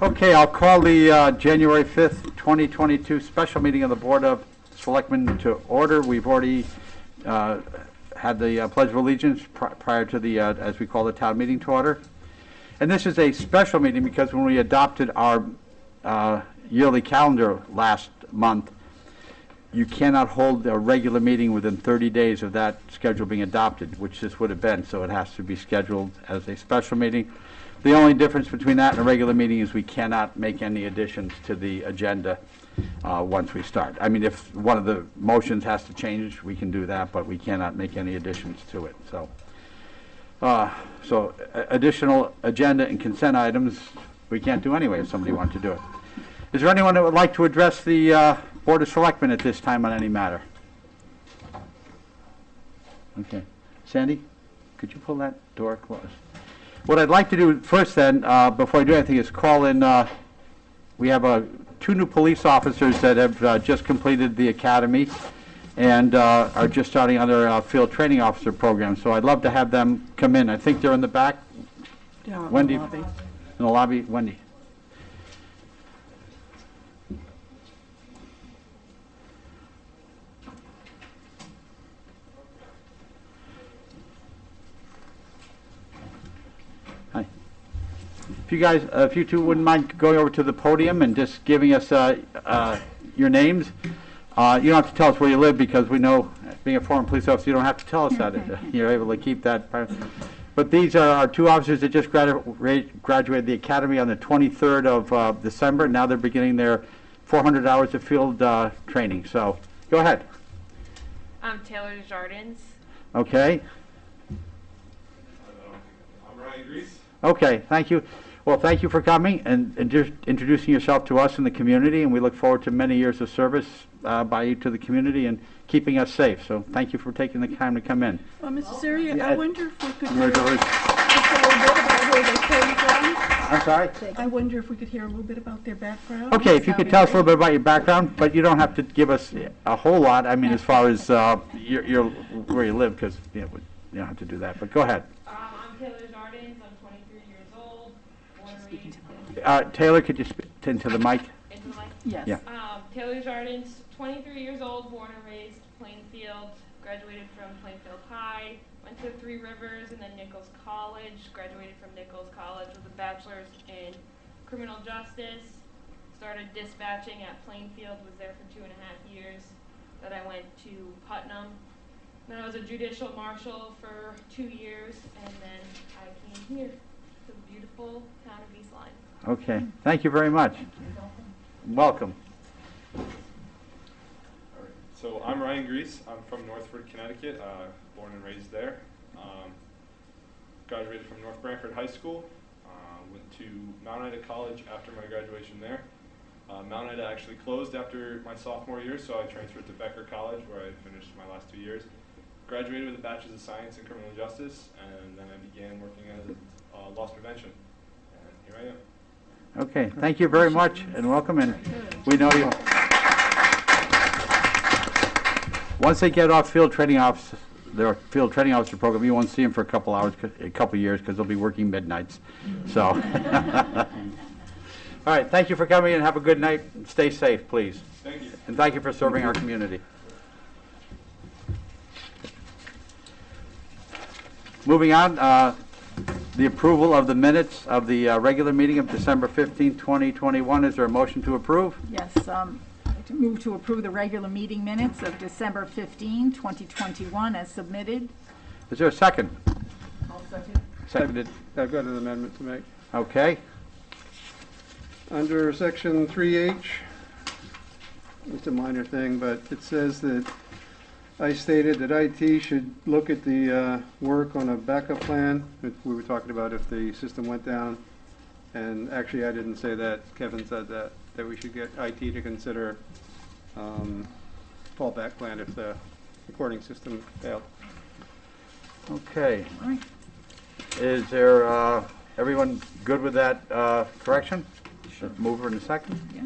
Okay, I'll call the January 5th, 2022 special meeting of the Board of Selectmen to order. We've already had the Pledge of Allegiance prior to the, as we call the town meeting to order. And this is a special meeting because when we adopted our yearly calendar last month, you cannot hold a regular meeting within 30 days of that schedule being adopted, which this would have been, so it has to be scheduled as a special meeting. The only difference between that and a regular meeting is we cannot make any additions to the agenda once we start. I mean, if one of the motions has to change, we can do that, but we cannot make any additions to it. So, additional agenda and consent items we can't do anyway if somebody wanted to do it. Is there anyone that would like to address the Board of Selectmen at this time on any matter? Okay. Sandy, could you pull that door closed? What I'd like to do first then, before I do anything, is call in, we have two new police officers that have just completed the academy and are just starting on their field training officer program. So I'd love to have them come in. I think they're in the back. Yeah, Wendy, in the lobby. in the lobby. Wendy. Hi. If you two wouldn't mind going over to the podium and just giving us your names. You don't have to tell us where you live because we know, being a former police officer, you don't have to tell us that. You're able to keep that. But these are our two officers that just graduated the academy on the 23rd of December. Now they're beginning their 400 hours of field training. So go ahead. I'm Taylor Jardins. Okay. I'm Ryan Grease. Okay, thank you. Well, thank you for coming and just introducing yourself to us in the community, and we look forward to many years of service by you to the community and keeping us safe. So thank you for taking the time to come in. Well, Mr. Siri, Yeah. I wonder if we could hear Congratulations. just a little bit about where they came from. I'm sorry? I wonder if we could hear a little bit about their background. Okay, if you could tell us a little bit about your background, but you don't have to give us a whole lot. I mean, as far as your where you live, because you don't have to do that. But go ahead. I'm Taylor Jardins. I'm 23 years old. Born and Speaking raised to the Taylor, could you speak into the mic? into the mic. Yes. Yeah. Taylor Jardins, 23 years old, born and raised Plainfield. Graduated from Plainfield High. Went to Three Rivers and then Nichols College. Graduated from Nichols College with a bachelor's in criminal justice. Started dispatching at Plainfield. Was there for 2.5 years. Then I went to Putnam. Then I was a judicial marshal for 2 years, and then I came here to the beautiful town of East Lyme. Okay, thank you very much. Welcome. All right. So I'm Ryan Grease. I'm from Northford, Connecticut, born and raised there. Graduated from North Branford High School. Went to Mount Ida College after my graduation there. Mount Ida actually closed after my sophomore year, so I transferred to Becker College, where I finished my last 2 years. Graduated with a Bachelor's of Science in Criminal Justice, and then I began working as a loss prevention. And here I am. Okay, thank you very much and welcome. And we know you. Once they get off their field training officer program, you won't see them for a couple years, because they'll be working midnights. So, all right, thank you for coming and have a good night. Stay safe, please. Thank you. And thank you for serving our community. Moving on, the approval of the minutes of the regular meeting of December 15, 2021. Is there a motion to approve? Yes, to move to approve the regular meeting minutes of December 15, 2021 as submitted. Is there a second? I'll second. Seconded. I've got an amendment to make. Okay. Under section 3H, it's a minor thing, but it says that I stated that IT should look at the work on a backup plan. We were talking about if the system went down, and actually I didn't say that. Kevin said that we should get IT to consider fallback plan if the recording system failed. Okay. All right. Is there, everyone good with that correction? Sure. Mover in a second? Yeah.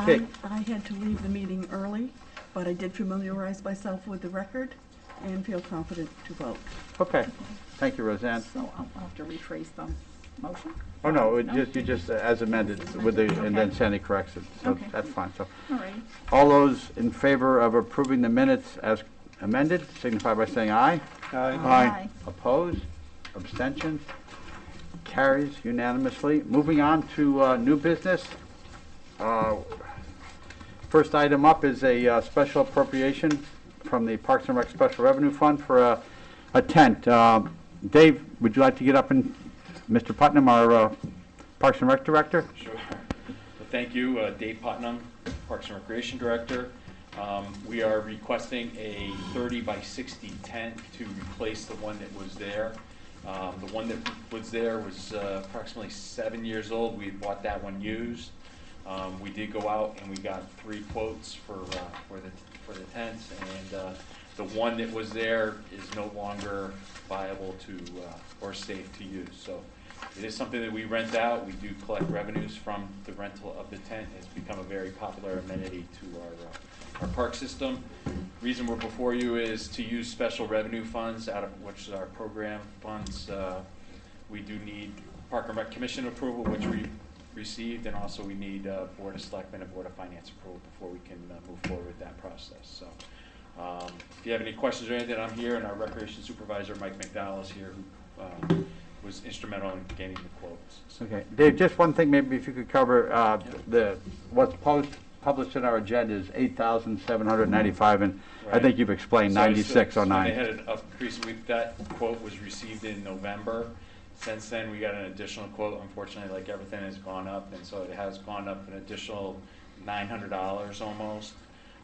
Okay. I had to leave the meeting early, but I did familiarize myself with the record and feel confident to vote. Okay. Thank you, Roseanne. So I'll have to rephrase them. Motion? Oh, no, No? you just, as amended, with the, and then Okay. Sandy corrects it, so Okay. that's fine. So, All right. all those in favor of approving the minutes as amended, signify by saying aye. Aye. Opposed? Abstentions? Carries unanimously. Moving on to new business. First item up is a special appropriation from the Parks and Rec Special Revenue Fund for a tent. Dave, would you like to get up and, Mr. Putnam, our Parks and Rec Director? Sure. Well, thank you, Dave Putnam, Parks and Recreation Director. We are requesting a 30 by 60 tent to replace the one that was there. The one that was there was approximately 7 years old. We bought that one used. We did go out and we got 3 quotes for the tents, and the one that was there is no longer viable to or safe to use. So it is something that we rent out. We do collect revenues from the rental of the tent. It's become a very popular amenity to our park system. Reason we're before you is to use special revenue funds, out of which is our program funds. We do need Park and Rec Commission approval, which we received, and also we need Board of Selectmen and Board of Finance approval before we can move forward with that process. So if you have any questions or anything, I'm here, and our Recreation Supervisor, Mike McDowell, is here, who was instrumental in getting the quotes. So, Okay. Dave, just one thing, maybe if you could cover, what's published in our agenda is $8,795, and I Right. think you've explained So they had 9609. an increase. That quote was received in November. Since then, we got an additional quote. Unfortunately, like everything has gone up, and so it has gone up an additional $900 almost.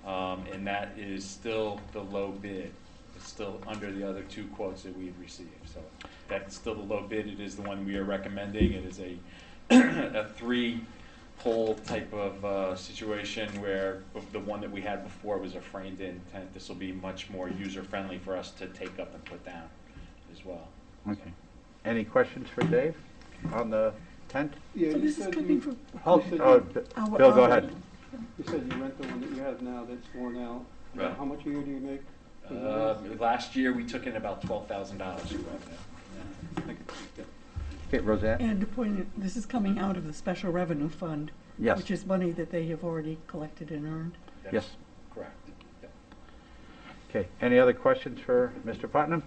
And that is still the low bid. It's still under the other 2 quotes that we've received. So that's still the low bid. It is the one we are recommending. It is a 3-pole type of situation, where the one that we had before was a framed-in tent. This will be much more user-friendly for us to take up and put down as well. Okay. Any questions for Dave on the tent? Yeah, So you this is said coming you, from. Oh, said oh, our- Bill, go our- ahead. you said you rent the one that you have now that's worn out. Right. How much a year do you make? for the rent? Last year, we took in about $12,000 in revenue. Okay, Roseanne? And the point, this is coming out of the Special Revenue Fund. Yes. Which is money that they have already collected and earned. That's Yes. correct. Yep. Okay, any other questions for Mr. Putnam?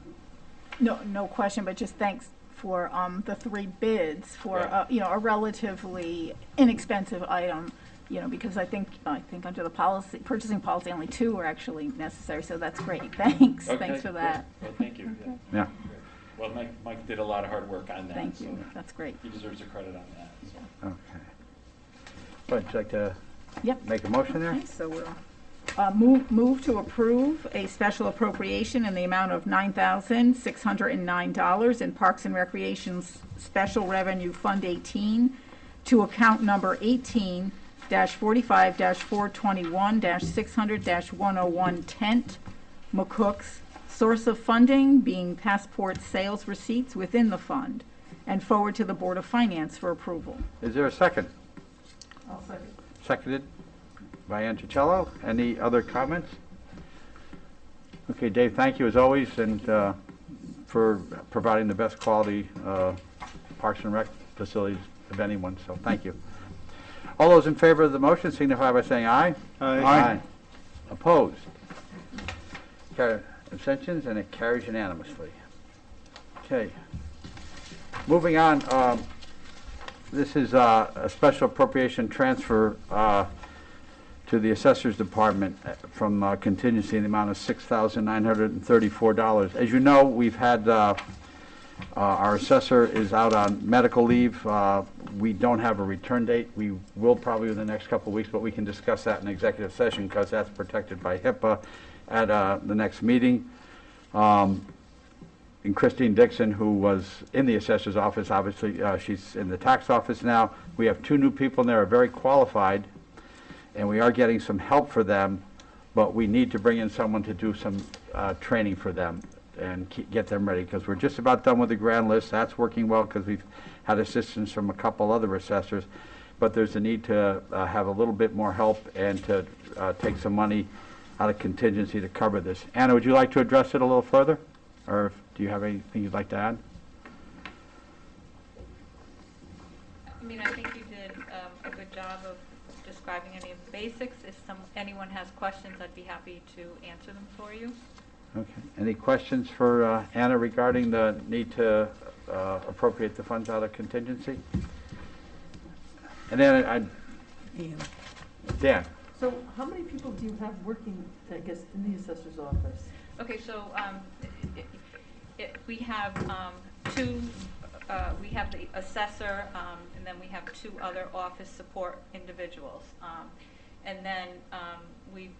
No question, but just thanks for the 3 bids for, Right. a relatively inexpensive item, because I think under the policy, purchasing policy, only 2 are actually necessary, so that's great. Thanks, Okay, thanks for great. that. Well, thank you. Yeah. Yeah. Well, Mike did a lot of hard work on that. Thank so you, that's great. He deserves a credit on that. So. Okay. Would you like to Yep. make a motion there? Okay, so we'll move to approve a special appropriation in the amount of $9,609 in Parks and Recreation's Special Revenue Fund 18 to account number 18-45-421-600-101 tent, McCook's, source of funding being passport sales receipts within the fund, and forward to the Board of Finance for approval. Is there a second? I'll second. Seconded by Anticello. Any other comments? Okay, Dave, thank you as always, and for providing the best quality Parks and Rec facilities of anyone, so thank you. All those in favor of the motion signify by saying aye. Aye. Opposed? Abstentions, and it carries unanimously. Okay. Moving on, this is a special appropriation transfer to the Assessor's Department from contingency in the amount of $6,934. As you know, we've had, our assessor is out on medical leave. We don't have a return date. We will probably in the next couple of weeks, but we can discuss that in executive session because that's protected by HIPAA at the next meeting. And Christine Dixon, who was in the assessor's office, obviously she's in the tax office now. We have 2 new people in there, are very qualified, and we are getting some help for them, but we need to bring in someone to do some training for them and get them ready, because we're just about done with the grand list. That's working well because we've had assistance from a couple other assessors, but there's a need to have a little bit more help and to take some money out of contingency to cover this. Anna, would you like to address it a little further? Or do you have anything you'd like to add? I mean, I think you did a good job of describing any of the basics. If anyone has questions, I'd be happy to answer them for you. Okay. Any questions for Anna regarding the need to appropriate the funds out of contingency? And then Dan. So how many people do you have working, I guess, in the assessor's office? Okay, so we have two, we have the assessor, and then we have two other office support individuals. And then we've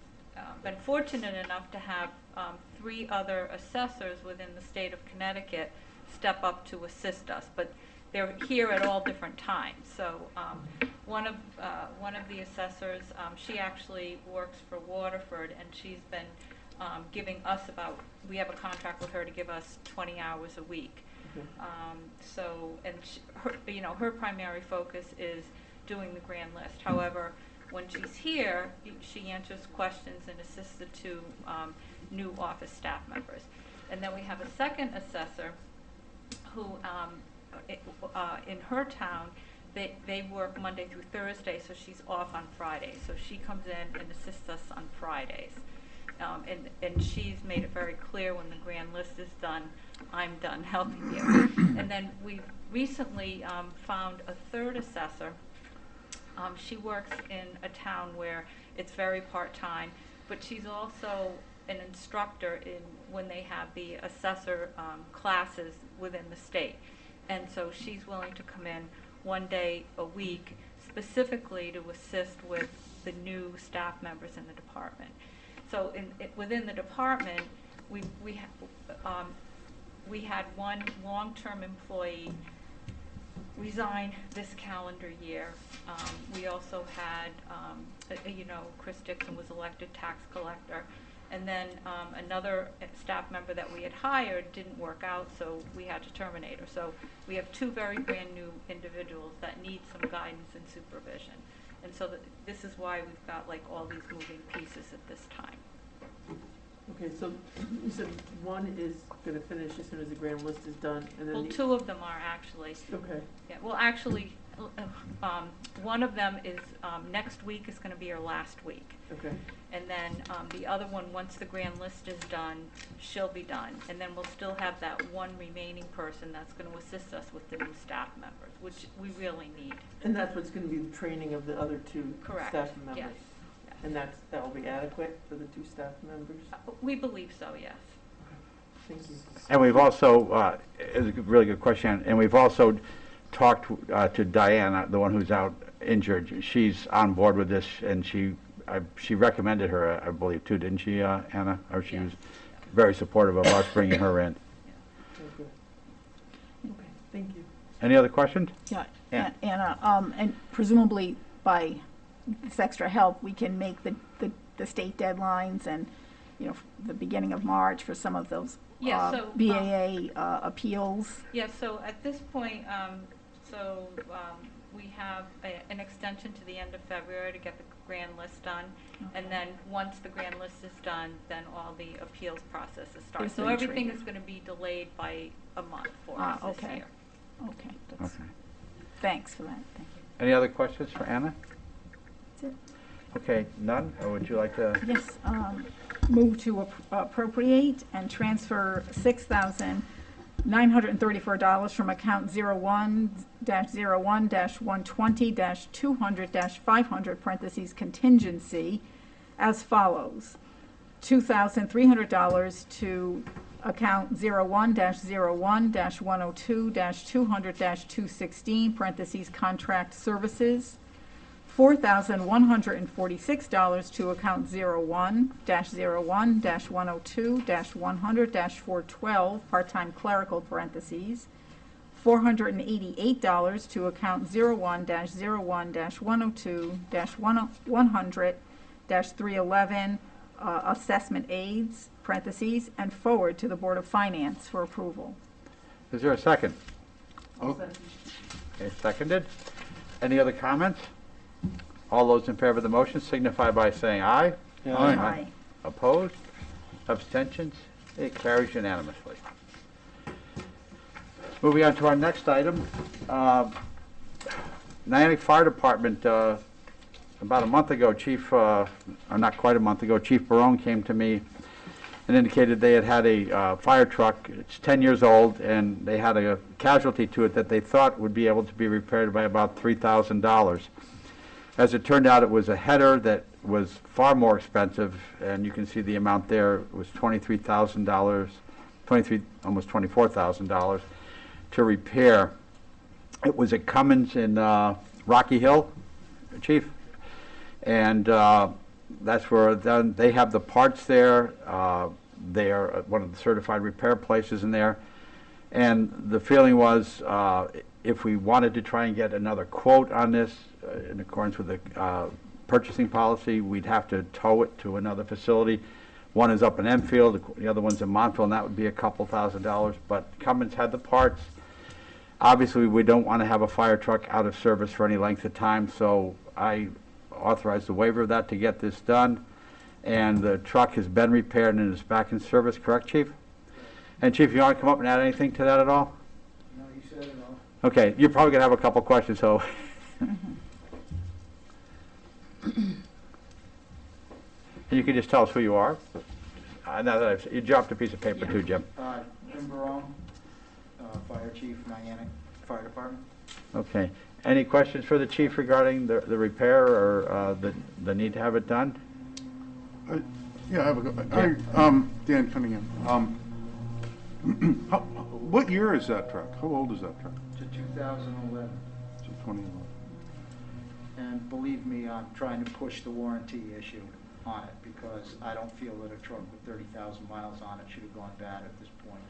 been fortunate enough to have three other assessors within the state of Connecticut step up to assist us, but they're here at all different times. So one of the assessors, she actually works for Waterford, and she's been giving us we have a contract with her to give us 20 hours a week. So, and her primary focus is doing the grand list. However, when she's here, she answers questions and assists the two new office staff members. And then we have a second assessor who, in her town, they work Monday through Thursday, so she's off on Fridays. So she comes in and assists us on Fridays. And she's made it very clear when the grand list is done, I'm done helping you. And then we recently found a third assessor. She works in a town where it's very part-time, but she's also an instructor when they have the assessor classes within the state. And so she's willing to come in one day a week specifically to assist with the new staff members in the department. So within the department, we had one long-term employee resign this calendar year. We also had, Chris Dixon was elected tax collector. And then another staff member that we had hired didn't work out, so we had to terminate her. So we have two very brand new individuals that need some guidance and supervision. And so this is why we've got like all these moving pieces at this time. Okay, so you said one is going to finish as soon as the grand list is done, and then Well, two of them are actually. Okay. Yeah, well, actually, one of them is, next week is going to be her last week. Okay. And then the other one, once the grand list is done, she'll be done. And then we'll still have that one remaining person that's going to assist us with the new staff members, which we really need. And that's what's going to be the training of the other two Correct. staff members? Yes. And that will be adequate for the two staff members? We believe so, yes. Thank you. And we've also, it's a really good question, and we've also talked to Diana, the one who's out injured. She's on board with this, and she recommended her, I believe, too, didn't she, Anna? Or she was very supportive of us bringing her in. Okay. Okay, thank you. Any other questions? Yeah, Yeah. Anna, and presumably by this extra help, we can make the state deadlines and, the beginning of March for some of those BAA appeals. Yeah, so at this point, we have an extension to the end of February to get the grand list done. Okay. And then once the grand list is done, then all the appeals processes start. Is So there everything trigger? is going to be delayed by a month for us this Okay. year. Okay, that's, Okay. thanks for that, thank you. Any other questions for Anna? That's it. Okay, none? Or would you like to? Yes, move to appropriate and transfer $6,934 from account 01-01-120-200-500, parentheses, contingency, as follows. $2,300 to account 01-01-102-200-216, parentheses, contract services. $4,146 to account 01-01-102-100-412, part-time clerical, parentheses. $488 to account 01-01-102-100-311, assessment aids, parentheses, and forward to the Board of Finance for approval. Is there a second? I'll second. Okay, seconded. Any other comments? All those in favor of the motion signify by saying aye. Aye. Opposed? Abstentions? It carries unanimously. Moving on to our next item. Niantic Fire Department, about a month ago, or not quite a month ago, Chief Barone came to me and indicated they had a fire truck. It's 10 years old, and they had a casualty to it that they thought would be able to be repaired by about $3,000. As it turned out, it was a header that was far more expensive, and you can see the amount there. It was $23,000, almost $24,000 to repair. It was at Cummins in Rocky Hill, Chief, and that's where they have the parts there. They are one of the certified repair places in there. And the feeling was, if we wanted to try and get another quote on this, in accordance with the purchasing policy, we'd have to tow it to another facility. One is up in Enfield, the other one's in Montville, and that would be a couple $1,000s. But Cummins had the parts. Obviously, we don't want to have a fire truck out of service for any length of time, so I authorized the waiver of that to get this done. And the truck has been repaired and is back in service, correct, Chief? And Chief, you want to come up and add anything to that at all? No, you said it all. Okay, you're probably going to have a couple questions, so. And you can just tell us who you are. Now that you dropped a piece of paper too, Jim. Jim Barone, Fire Chief, Niantic Fire Department. Okay. Any questions for the chief regarding the repair or the need to have it done? Yeah, I have Dan Cunningham. What year is that truck? How old is that truck? To 2011. To 2011. And believe me, I'm trying to push the warranty issue on it because I don't feel that a truck with 30,000 miles on it should have gone bad at this point.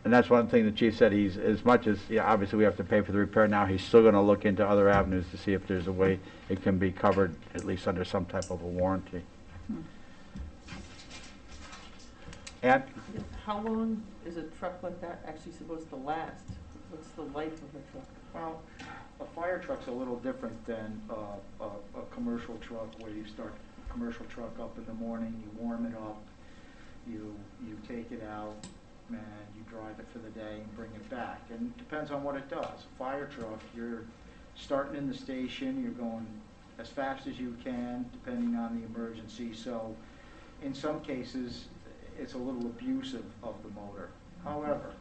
And that's one thing the chief said. He's, as much as, yeah, obviously we have to pay for the repair now, he's still going to look into other avenues to see if there's a way it can be covered, at least under some type of a warranty. And How long is a truck like that actually supposed to last? What's the life of a truck? Well, a fire truck's a little different than a commercial truck where you start a commercial truck up in the morning, you warm it up, you take it out, and you drive it for the day and bring it back. And it depends on what it does. A fire truck, you're starting in the station, you're going as fast as you can, depending on the emergency. So in some cases, it's a little abusive of the motor. However,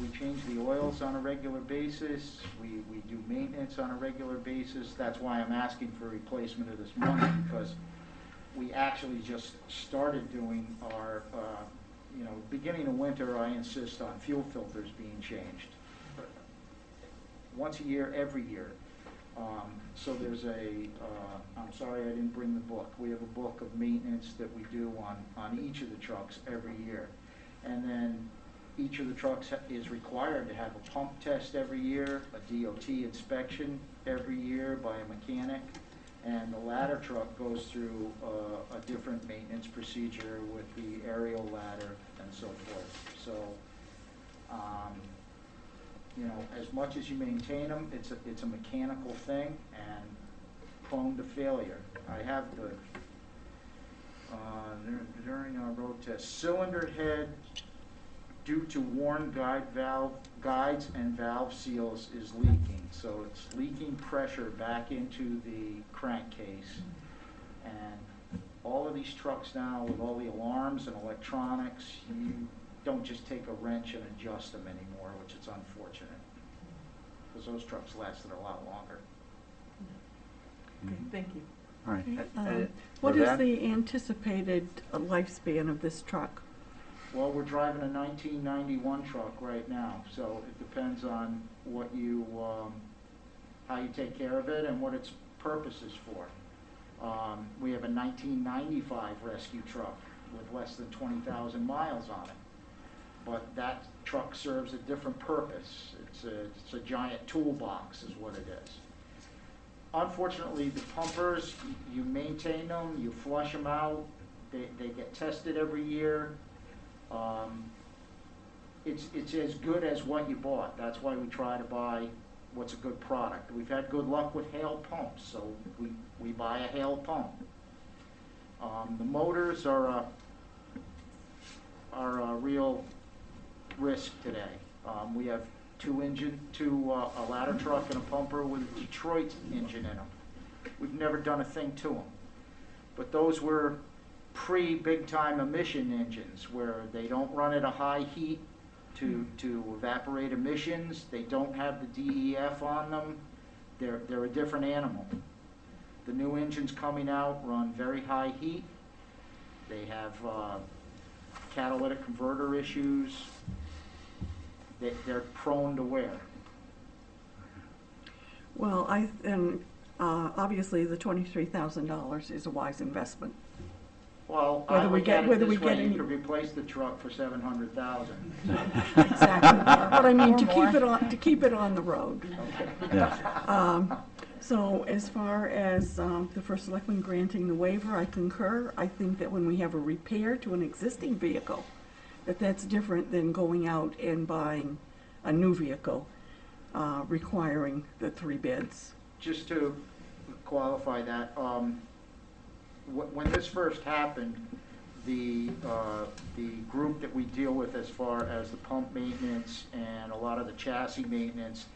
we change the oils on a regular basis. We do maintenance on a regular basis. That's why I'm asking for replacement of this money, because we actually just started doing our, beginning of winter, I insist on fuel filters being changed. Once a year, every year. So there's I'm sorry I didn't bring the book. We have a book of maintenance that we do on each of the trucks every year. And then each of the trucks is required to have a pump test every year, a DOT inspection every year by a mechanic, and the ladder truck goes through a different maintenance procedure with the aerial ladder and so forth. So, as much as you maintain them, it's a mechanical thing and prone to failure. I have during our road test, cylinder head due to worn guides and valve seals is leaking. So it's leaking pressure back into the crankcase. And all of these trucks now, with all the alarms and electronics, you don't just take a wrench and adjust them anymore, which is unfortunate. Because those trucks lasted a lot longer. Okay, thank you. all right. What is Roseanne? the anticipated lifespan of this truck? Well, we're driving a 1991 truck right now, so it depends on what you, how you take care of it and what its purpose is for. We have a 1995 rescue truck with less than 20,000 miles on it, but that truck serves a different purpose. It's a giant toolbox is what it is. Unfortunately, the pumpers, you maintain them, you flush them out, they get tested every year. It's as good as what you bought. That's why we try to buy what's a good product. We've had good luck with Hale pumps, so we buy a Hale pump. The motors are a real risk today. We have a ladder truck and a pumper with a Detroit engine in them. We've never done a thing to them. But those were pre-big-time emission engines where they don't run at a high heat to evaporate emissions. They don't have the DEF on them. They're a different animal. The new engines coming out run very high heat. They have catalytic converter issues. They're prone to wear. Well, obviously, the $23,000 is a wise investment. Well, Whether I we look get- at it whether this we way, get you any- could replace the truck for $700,000. Exactly. But I mean, Or to more. keep it on the road. Yes. So as far as the first selectman granting the waiver, I concur. I think that when we have a repair to an existing vehicle, that's different than going out and buying a new vehicle, requiring the 3 bids. Just to qualify that, when this first happened, the group that we deal with as far as the pump maintenance and a lot of the chassis maintenance,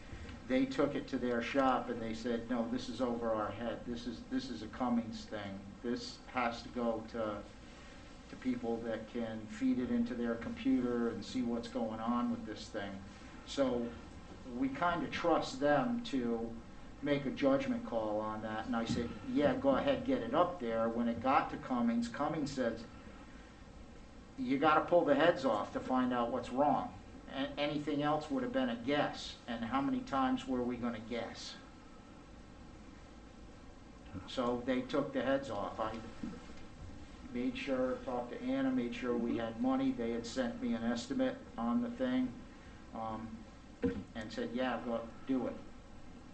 they took it to their shop and they said, no, this is over our head. This is a Cummings thing. This has to go to people that can feed it into their computer and see what's going on with this thing. So we kind of trust them to make a judgment call on that. And I said, yeah, go ahead, get it up there. When it got to Cummings, Cummings said, you got to pull the heads off to find out what's wrong. Anything else would have been a guess. And how many times were we going to guess? So they took the heads off. I made sure, talked to Anna, made sure we had money. They had sent me an estimate on the thing and said, yeah, go do it.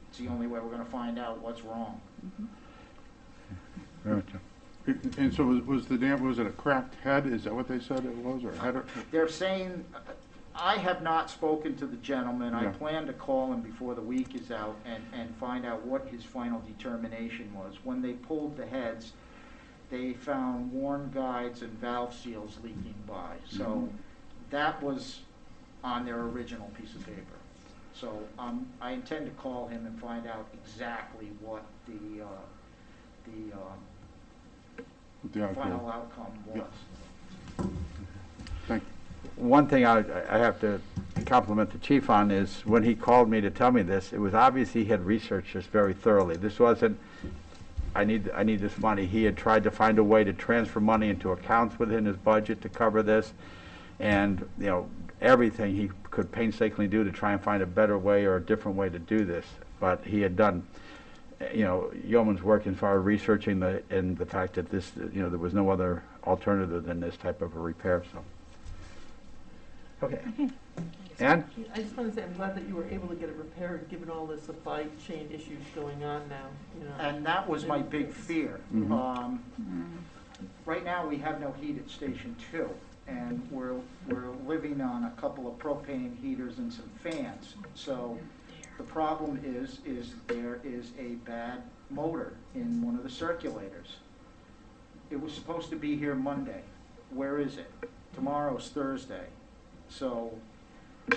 It's the only way we're going to find out what's wrong. And so was it a cracked head? Is that what they said it was, or header? They're saying, I have not spoken to the gentleman. I Yeah. plan to call him before the week is out and find out what his final determination was. When they pulled the heads, they found worn guides and valve seals leaking by. So that was on their original piece of paper. So I intend to call him and find out exactly what the final outcome was. Thank One thing I have to compliment the chief on is when he called me to tell me this, it was obvious he had researched this very thoroughly. This wasn't, I need this money. He had tried to find a way to transfer money into accounts within his budget to cover this, and everything he could painstakingly do to try and find a better way or a different way to do this. But he had done, yeoman's work as far as researching the fact that this, there was no other alternative than this type of a repair. So, okay. And I just want to say, I'm glad that you were able to get it repaired, given all the supply chain issues going on now, And that was my big fear. Right now, we have no heat at Station 2, and we're living on a couple of propane heaters and some fans. So the problem is there is a bad motor in one of the circulators. It was supposed to be here Monday. Where is it? Tomorrow's Thursday. So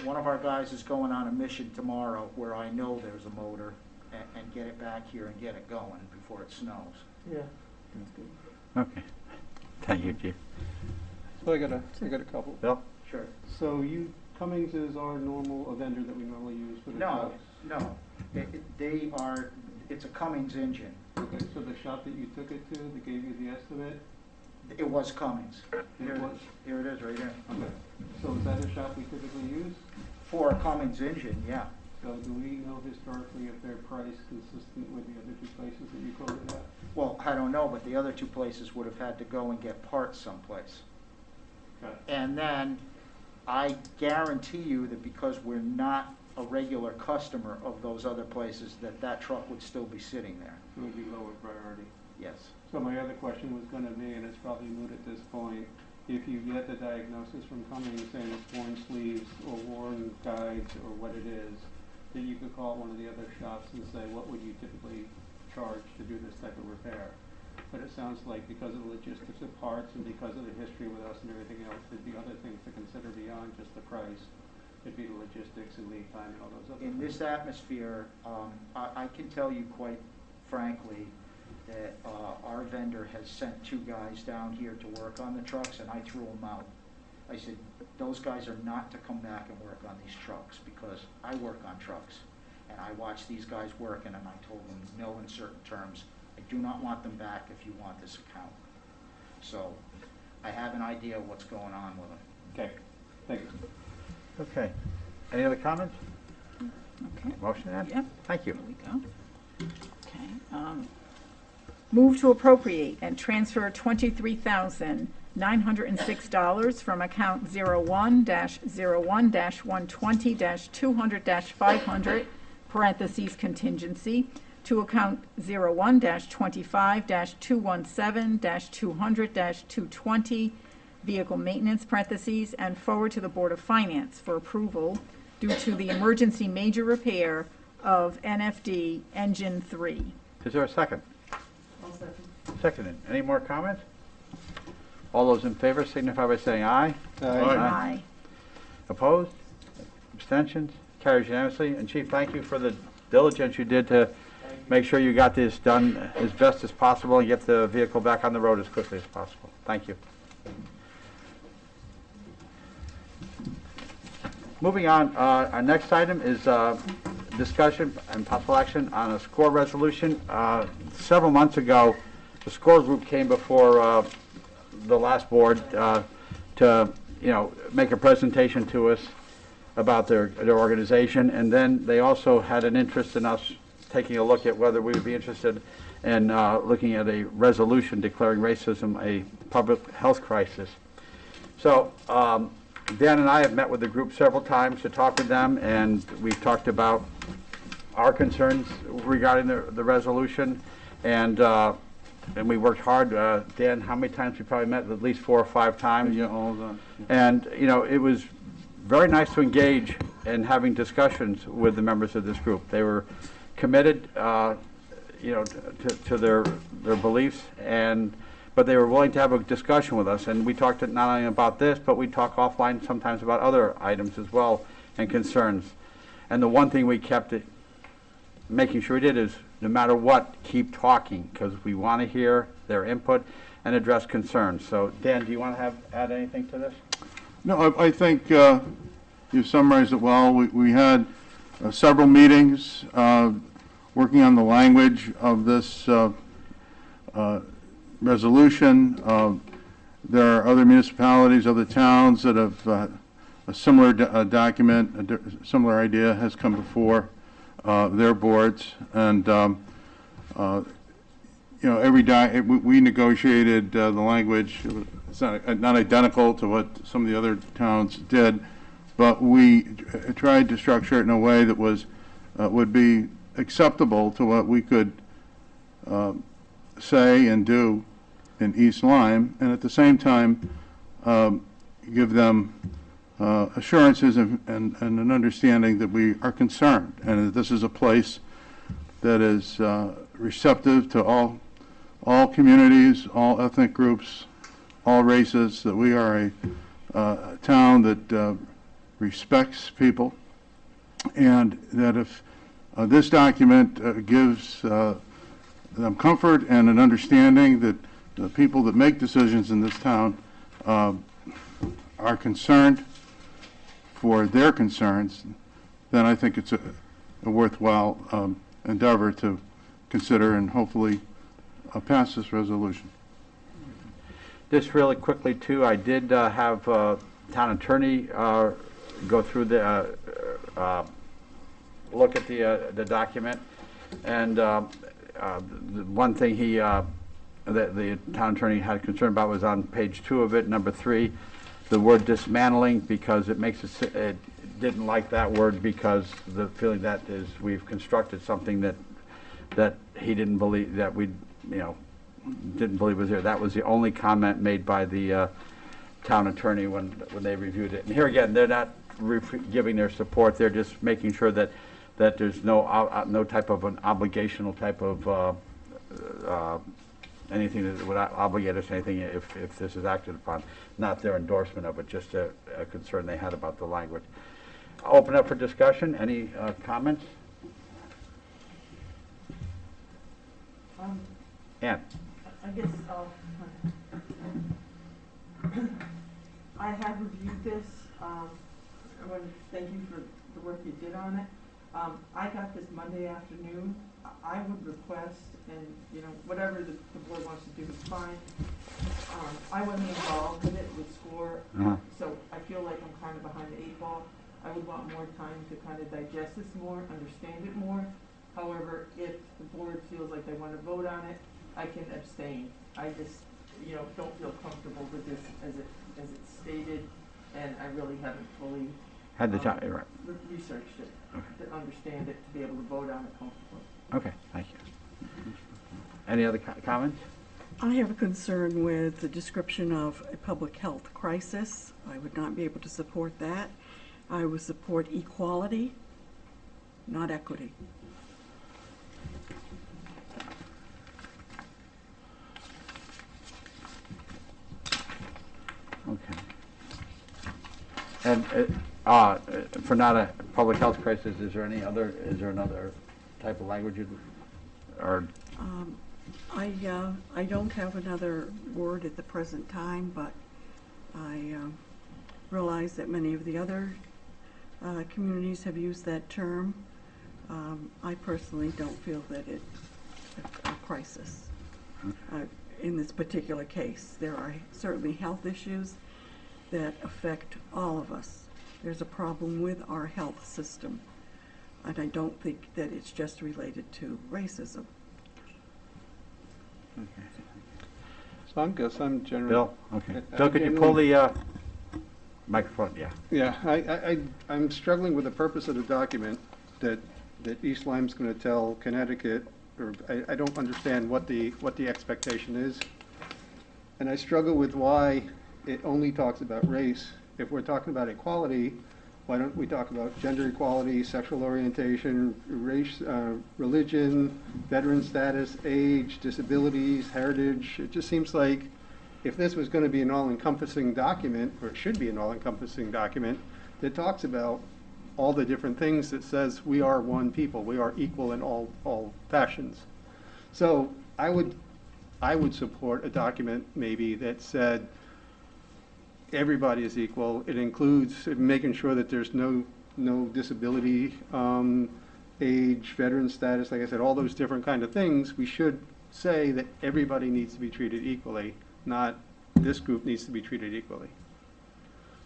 one of our guys is going on a mission tomorrow where I know there's a motor and get it back here and get it going before it snows. Yeah, that's good. okay, thank you, chief. So I got a couple. Bill. Sure. So Cummings is our normal vendor that we normally use for the No, trucks? no. It's a Cummings engine. Okay, so the shop that you took it to, that gave you the estimate? It was Cummings. It was? Here it is, right here. Okay. So is that a shop we typically use? For a Cummings engine, yeah. So do we know historically if their price consistent with the other 2 places that you quoted at? Well, I don't know, but the other 2 places would have had to go and get parts someplace. Okay. And then I guarantee you that because we're not a regular customer of those other places, that truck would still be sitting there. So it would be lower priority. Yes. So my other question was going to be, and it's probably moot at this point, if you get the diagnosis from Cummings saying it's worn sleeves or worn guides or what it is, then you could call one of the other shops and say, what would you typically charge to do this type of repair? But it sounds like because of the logistics of parts and because of the history with us and everything else, there'd be other things to consider beyond just the price. It'd be the logistics and lead time and all those other In things. this atmosphere, I can tell you quite frankly that our vendor has sent 2 guys down here to work on the trucks, and I threw them out. I said, those guys are not to come back and work on these trucks, because I work on trucks. And I watched these guys working, and I told them no in certain terms. I do not want them back if you want this account. So I have an idea of what's going on with them. Okay, thank you. Okay. Any other comments? Okay. Motion, Ann? Yep. Thank you. There we go. Okay. Move to appropriate and transfer $23,906 from account 01-01-120-200-500, parentheses contingency, to account 01-25-217-200-220, vehicle maintenance, parentheses, and forward to the Board of Finance for approval due to the emergency major repair of NFD Engine 3. Is there a second? I'll second. Seconded. Any more comments? All those in favor signify by saying aye. Aye. Opposed? Abstentions? Carries unanimously. And Chief, thank you for the diligence you did to make sure you got this done as best as possible and get the vehicle back on the road as quickly as possible. Thank you. Moving on, our next item is discussion and possible action on a SCORE resolution. Several months ago, the SCORE group came before the last board to, make a presentation to us about their organization, and then they also had an interest in us taking a look at whether we would be interested in looking at a resolution declaring racism a public health crisis. So Dan and I have met with the group several times to talk with them, and we've talked about our concerns regarding the resolution, and we worked hard. Dan, how many times we probably met? At least 4 or 5 times. Yeah, all of that. And, it was very nice to engage in having discussions with the members of this group. They were committed, to their beliefs, but they were willing to have a discussion with us. And we talked not only about this, but we talk offline sometimes about other items as well and concerns. And the one thing we kept making sure we did is, no matter what, keep talking, because we want to hear their input and address concerns. So, Dan, do you want to add anything to this? No, I think you summarized it well. We had several meetings working on the language of this resolution. There are other municipalities, other towns that have a similar document, a similar idea has come before their boards, and we negotiated the language. It's not identical to what some of the other towns did, but we tried to structure it in a way that would be acceptable to what we could say and do in East Lyme, and at the same time give them assurances and an understanding that we are concerned, and that this is a place that is receptive to all communities, all ethnic groups, all races, that we are a town that respects people, and that if this document gives them comfort and an understanding that the people that make decisions in this town are concerned for their concerns, then I think it's a worthwhile endeavor to consider and hopefully pass this resolution. Just really quickly, too, I did have town attorney go through the look at the document, and the one thing the town attorney had concern about was on page 2 of it, number 3, the word dismantling, because it makes it didn't like that word, because the feeling that is we've constructed something that he didn't believe, that we didn't believe was there. That was the only comment made by the town attorney when they reviewed it. And here again, they're not giving their support. They're just making sure that there's no type of an obligational type of anything that would obligate us to anything if this is acted upon. Not their endorsement of it, just a concern they had about the language. Open up for discussion. Any comments? Ann? I guess I have reviewed this. I want to thank you for the work you did on it. I got this Monday afternoon. I would request, and whatever the board wants to do is fine. I wasn't involved with it with SCORE, so I feel like I'm kind of behind the 8 ball. I would want more time to kind of digest this more, understand it more. However, if the board feels like they want to vote on it, I can abstain. I just, don't feel comfortable with this as it's stated, and I really haven't fully Had the time, right. researched it to understand it, to be able to vote on it comfortably. Okay, thank you. Any other comments? I have a concern with the description of a public health crisis. I would not be able to support that. I would support equality, not equity. Okay. And for not a public health crisis, is there another type of language or? I don't have another word at the present time, but I realize that many of the other communities have used that term. I personally don't feel that it's a crisis. In this particular case, there are certainly health issues that affect all of us. There's a problem with our health system, and I don't think that it's just related to racism. Okay. So I guess I'm generally. Bill, okay. Bill, could you pull the microphone? Yeah. Yeah, I'm struggling with the purpose of the document that East Lyme's going to tell Connecticut, or I don't understand what the expectation is. And I struggle with why it only talks about race. If we're talking about equality, why don't we talk about gender equality, sexual orientation, race, religion, veteran status, age, disabilities, heritage? It just seems like if this was going to be an all-encompassing document, or it should be an all-encompassing document, that talks about all the different things, that says we are one people, we are equal in all fashions. So I would support a document maybe that said everybody is equal. It includes making sure that there's no disability, age, veteran status, like I said, all those different kind of things. We should say that everybody needs to be treated equally, not this group needs to be treated equally.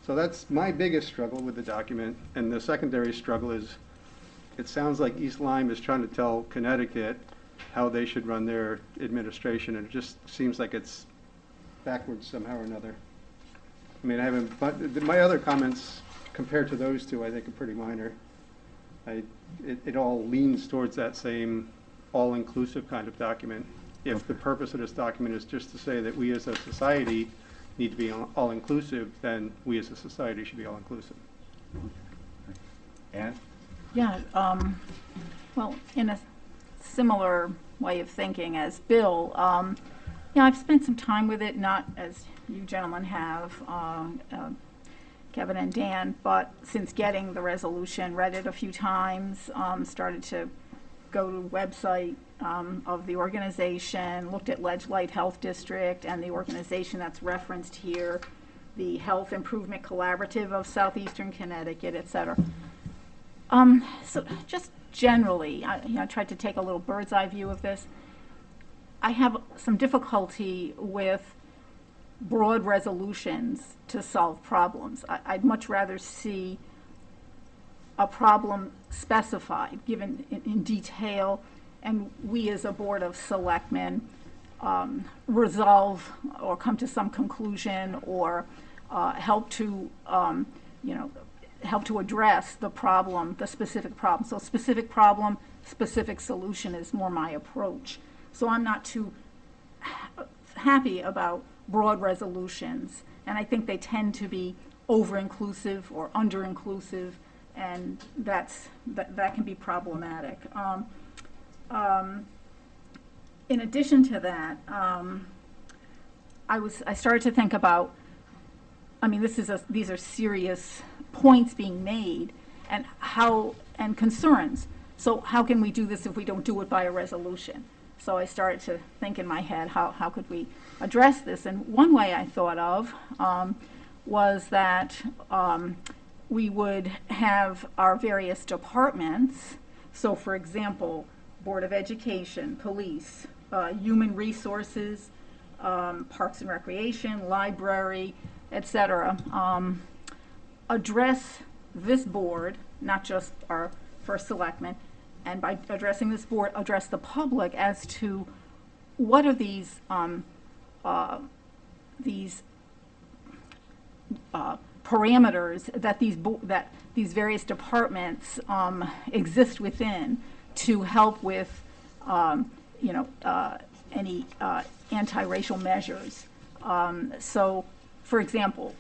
So that's my biggest struggle with the document. And the secondary struggle is, it sounds like East Lyme is trying to tell Connecticut how they should run their administration, and it just seems like it's backwards somehow or another. I mean, I haven't, but my other comments compared to those two, I think, are pretty minor. It all leans towards that same all-inclusive kind of document. If the purpose of this document is just to say that we as a society need to be all-inclusive, then we as a society should be all-inclusive. Ann? Yeah, well, in a similar way of thinking as Bill, I've spent some time with it, not as you gentlemen have, Kevin and Dan, but since getting the resolution, read it a few times, started to go to the website of the organization, looked at Ledge Light Health District and the organization that's referenced here, the Health Improvement Collaborative of Southeastern Connecticut, et cetera. So just generally, I tried to take a little bird's eye view of this. I have some difficulty with broad resolutions to solve problems. I'd much rather see a problem specified, given in detail, and we as a Board of Selectmen resolve or come to some conclusion or help to, help to address the problem, the specific problem. So specific problem, specific solution is more my approach. So I'm not too happy about broad resolutions, and I think they tend to be over-inclusive or under-inclusive, and that can be problematic. In addition to that, I started to think about, I mean, these are serious points being made, and concerns. So how can we do this if we don't do it by a resolution? So I started to think in my head, how could we address this? And one way I thought of was that we would have our various departments. So for example, Board of Education, Police, Human Resources, Parks and Recreation, Library, etc., address this board, not just our first selectmen, and by addressing this board, address the public as to what are these parameters that these various departments exist within to help with any anti-racial measures. So, for example,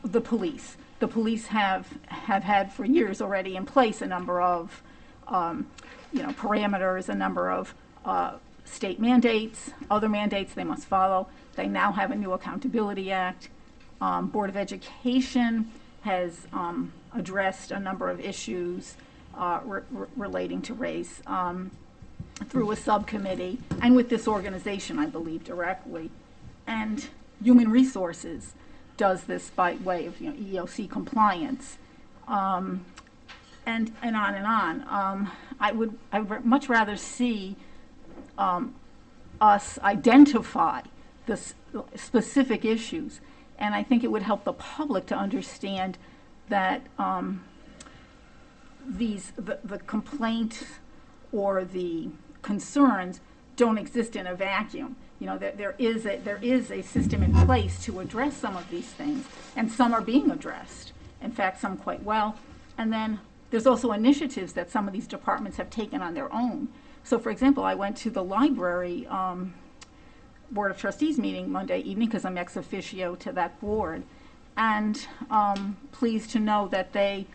the police. The police have had for years already in place a number of parameters, a number of state mandates, other mandates they must follow. They now have a new Accountability Act. Board of Education has addressed a number of issues relating to race through a subcommittee, and with this organization, I believe, directly. And Human Resources does this by way of EEOC compliance, and on and on. I would much rather see us identify the specific issues, and I think it would help the public to understand that the complaint or the concerns don't exist in a vacuum. That there is a system in place to address some of these things, and some are being addressed. In fact, some quite well. And then there's also initiatives that some of these departments have taken on their own. So, for example, I went to the library Board of Trustees meeting Monday evening because I'm ex officio to that board, and pleased to know that they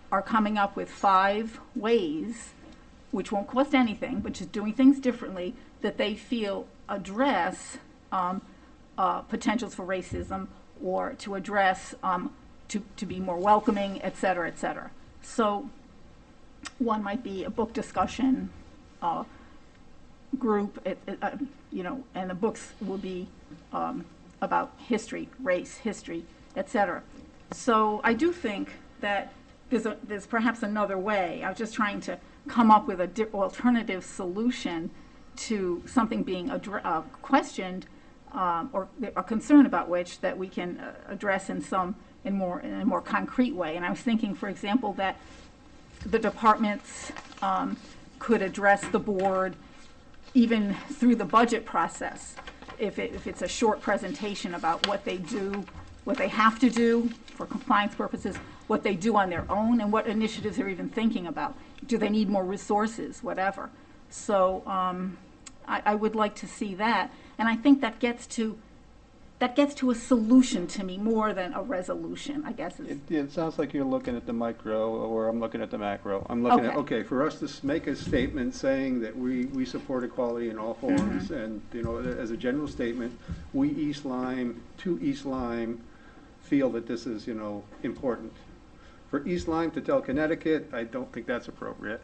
are coming up with 5 ways, which won't cost anything, but just doing things differently, that they feel address potentials for racism, or to address, to be more welcoming, et cetera, et cetera. So one might be a book discussion group, and the books will be about history, race, history, et cetera. So I do think that there's perhaps another way. I was just trying to come up with an alternative solution to something being questioned or a concern about which that we can address in a more concrete way. And I was thinking, for example, that the departments could address the board even through the budget process. If it's a short presentation about what they do, what they have to do for compliance purposes, what they do on their own, and what initiatives they're even thinking about. Do they need more resources, whatever. So I would like to see that, and I think that gets to a solution to me more than a resolution, I guess. It sounds like you're looking at the micro, or I'm looking at the macro. I'm looking at, okay, for us to make a statement saying that we support equality in all forms, and as a general statement, we East Lyme feel that this is important. For East Lyme to tell Connecticut, I don't think that's appropriate.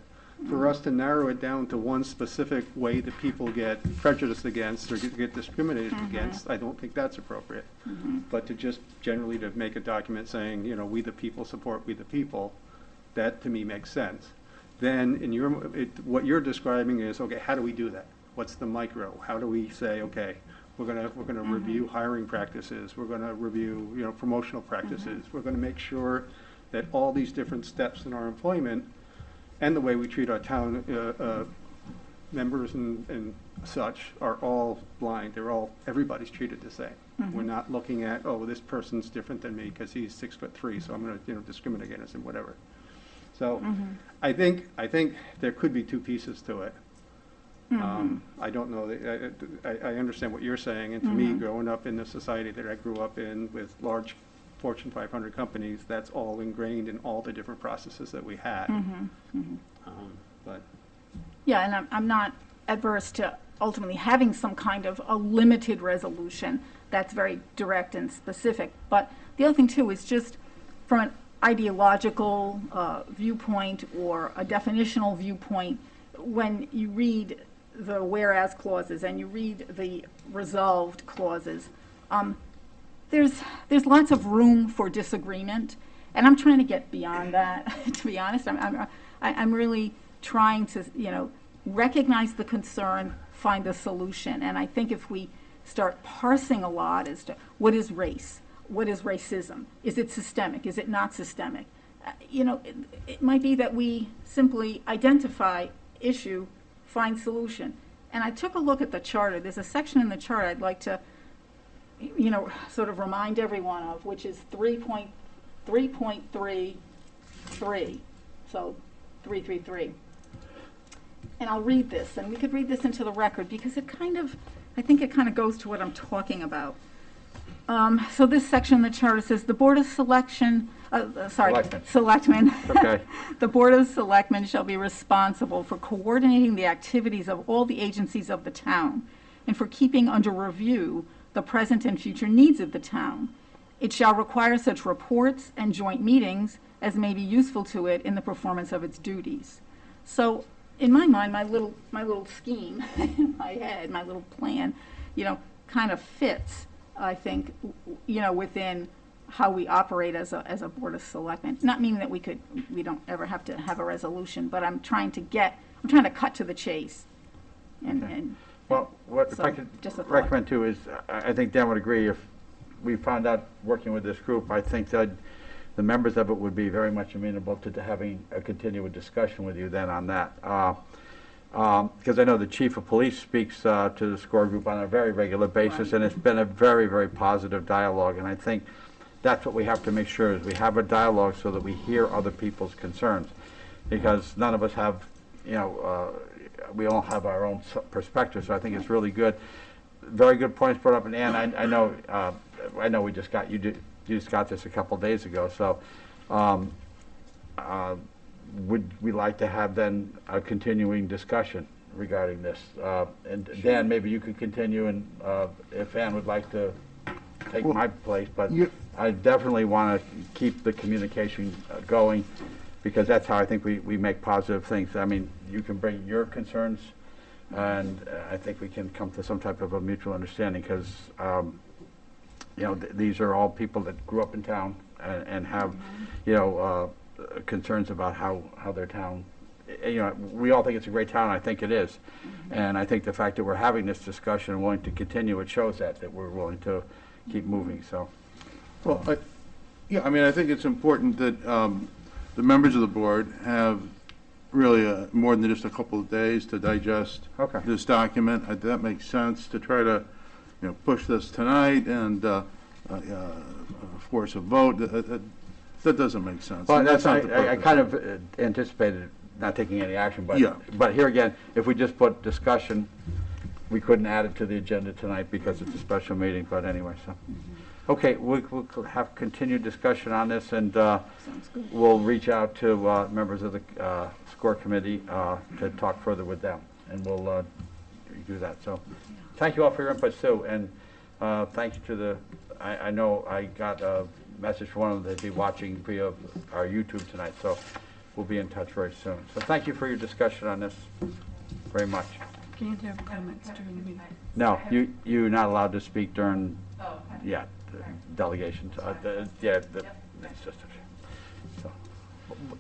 For us to narrow it down to one specific way that people get prejudiced against or get discriminated against, I don't think that's appropriate. But to just generally to make a document saying, we the people support we the people, that to me makes sense. Then what you're describing is, okay, how do we do that? What's the micro? How do we say, okay, we're gonna review hiring practices, we're gonna review promotional practices, we're gonna make sure that all these different steps in our employment and the way we treat our town members and such are all blind. Everybody's treated the same. We're not looking at, oh, this person's different than me because he's 6'3", so I'm going to discriminate against him, whatever. So I think there could be 2 pieces to it. I don't know. I understand what you're saying, and to me, growing up in the society that I grew up in with large Fortune 500 companies, that's all ingrained in all the different processes that we had. But yeah, and I'm not adverse to ultimately having some kind of a limited resolution that's very direct and specific. But the other thing too is just from ideological viewpoint or a definitional viewpoint when you read the whereas clauses and you read the resolved clauses. There's lots of room for disagreement, and I'm trying to get beyond that. To be honest, I'm really trying to, recognize the concern, find a solution. And I think if we start parsing a lot as to what is race, what is racism, is it systemic, is it not systemic, it might be that we simply identify issue, find solution. And I took a look at the charter. There's a section in the charter I'd like to, sort of remind everyone of, which is 3.33, so 333. And I'll read this, and we could read this into the record because I think it kind of goes to what I'm talking about. So this section in the charter says the Board of Selectmen. Okay. The Board of Selectmen shall be responsible for coordinating the activities of all the agencies of the town and for keeping under review the present and future needs of the town. It shall require such reports and joint meetings as may be useful to it in the performance of its duties. So in my mind, my little scheme in my head, my little plan, kind of fits, I think, within how we operate as a Board of Selectmen. Not meaning that we don't ever have to have a resolution, but I'm trying to cut to the chase. Well, what if I could recommend too is, I think Dan would agree, if we found out working with this group, I think that the members of it would be very much amenable to having a continued discussion with you then on that. Because I know the Chief of Police speaks to the SCORE group on a very regular basis, and it's been a very, very positive dialogue. And I think that's what we have to make sure is we have a dialogue so that we hear other people's concerns, because none of us have, we all have our own perspective. So I think it's really good. Very good points brought up. And Ann, I know we just got you just got this a couple days ago. So would we like to have then a continuing discussion regarding this? And Dan, maybe you could continue, and if Ann would like to take my place, but I definitely want to keep the communication going, because that's how I think we make positive things. I mean, you can bring your concerns, and I think we can come to some type of a mutual understanding, because these are all people that grew up in town and have, concerns about how their town, we all think it's a great town, and I think it is. And I think the fact that we're having this discussion and willing to continue, it shows that we're willing to keep moving, so. Well, I think it's important that the members of the board have really more than just a couple of days to digest this document. That makes sense, to try to push this tonight and force a vote. That doesn't make sense. Well, I kind of anticipated not taking any action, but here again, if we just put discussion, we couldn't add it to the agenda tonight because it's a special meeting. But anyway, so okay, we'll have continued discussion on this, and we'll reach out to members of the SCORE committee to talk further with them, and we'll do that. So thank you all for your input, Sue, and thank you to the. I know I got a message from one of them. They'd be watching via our YouTube tonight, so we'll be in touch very soon. So thank you for your discussion on this very much. Can you have comments during the meeting? No, you're not allowed to speak during, the delegations. It's just, so,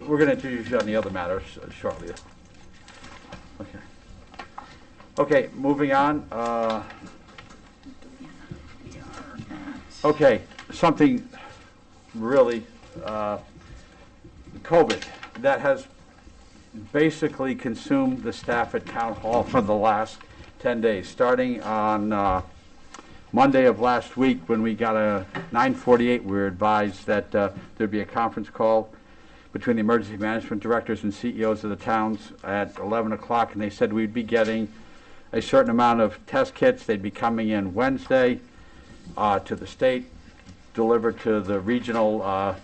we're going to introduce you on the other matters shortly. Okay, moving on. Okay, something really, COVID, that has basically consumed the staff at Town Hall for the last 10 days, starting on Monday of last week when we got a 9:48. We were advised that there'd be a conference call between the emergency management directors and CEOs of the towns at 11 o'clock, and they said we'd be getting a certain amount of test kits. They'd be coming in Wednesday to the state, delivered to the regional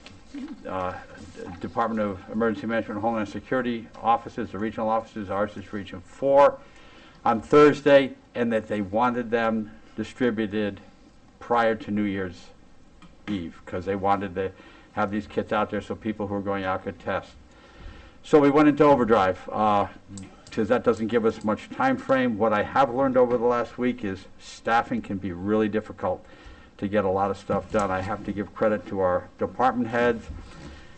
Department of Emergency Management and Homeland Security offices, the regional offices. Ours is Region 4 on Thursday, and that they wanted them distributed prior to New Year's Eve, because they wanted have these kits out there so people who are going out could test. So we went into overdrive, because that doesn't give us much time frame. What I have learned over the last week is staffing can be really difficult to get a lot of stuff done. I have to give credit to our department heads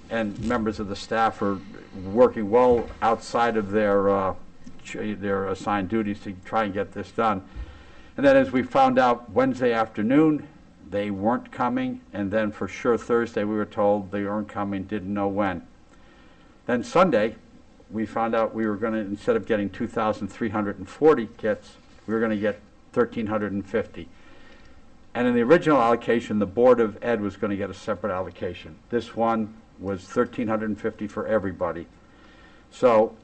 and members of the staff for working well outside of their assigned duties to try and get this done. And then as we found out Wednesday afternoon, they weren't coming, and then for sure Thursday we were told they weren't coming, didn't know when. Then Sunday, we found out we were going to, instead of getting 2,340 kits, we were going to get 1,350. And in the original allocation, the Board of Ed was going to get a separate allocation. This one was 1,350 for everybody. So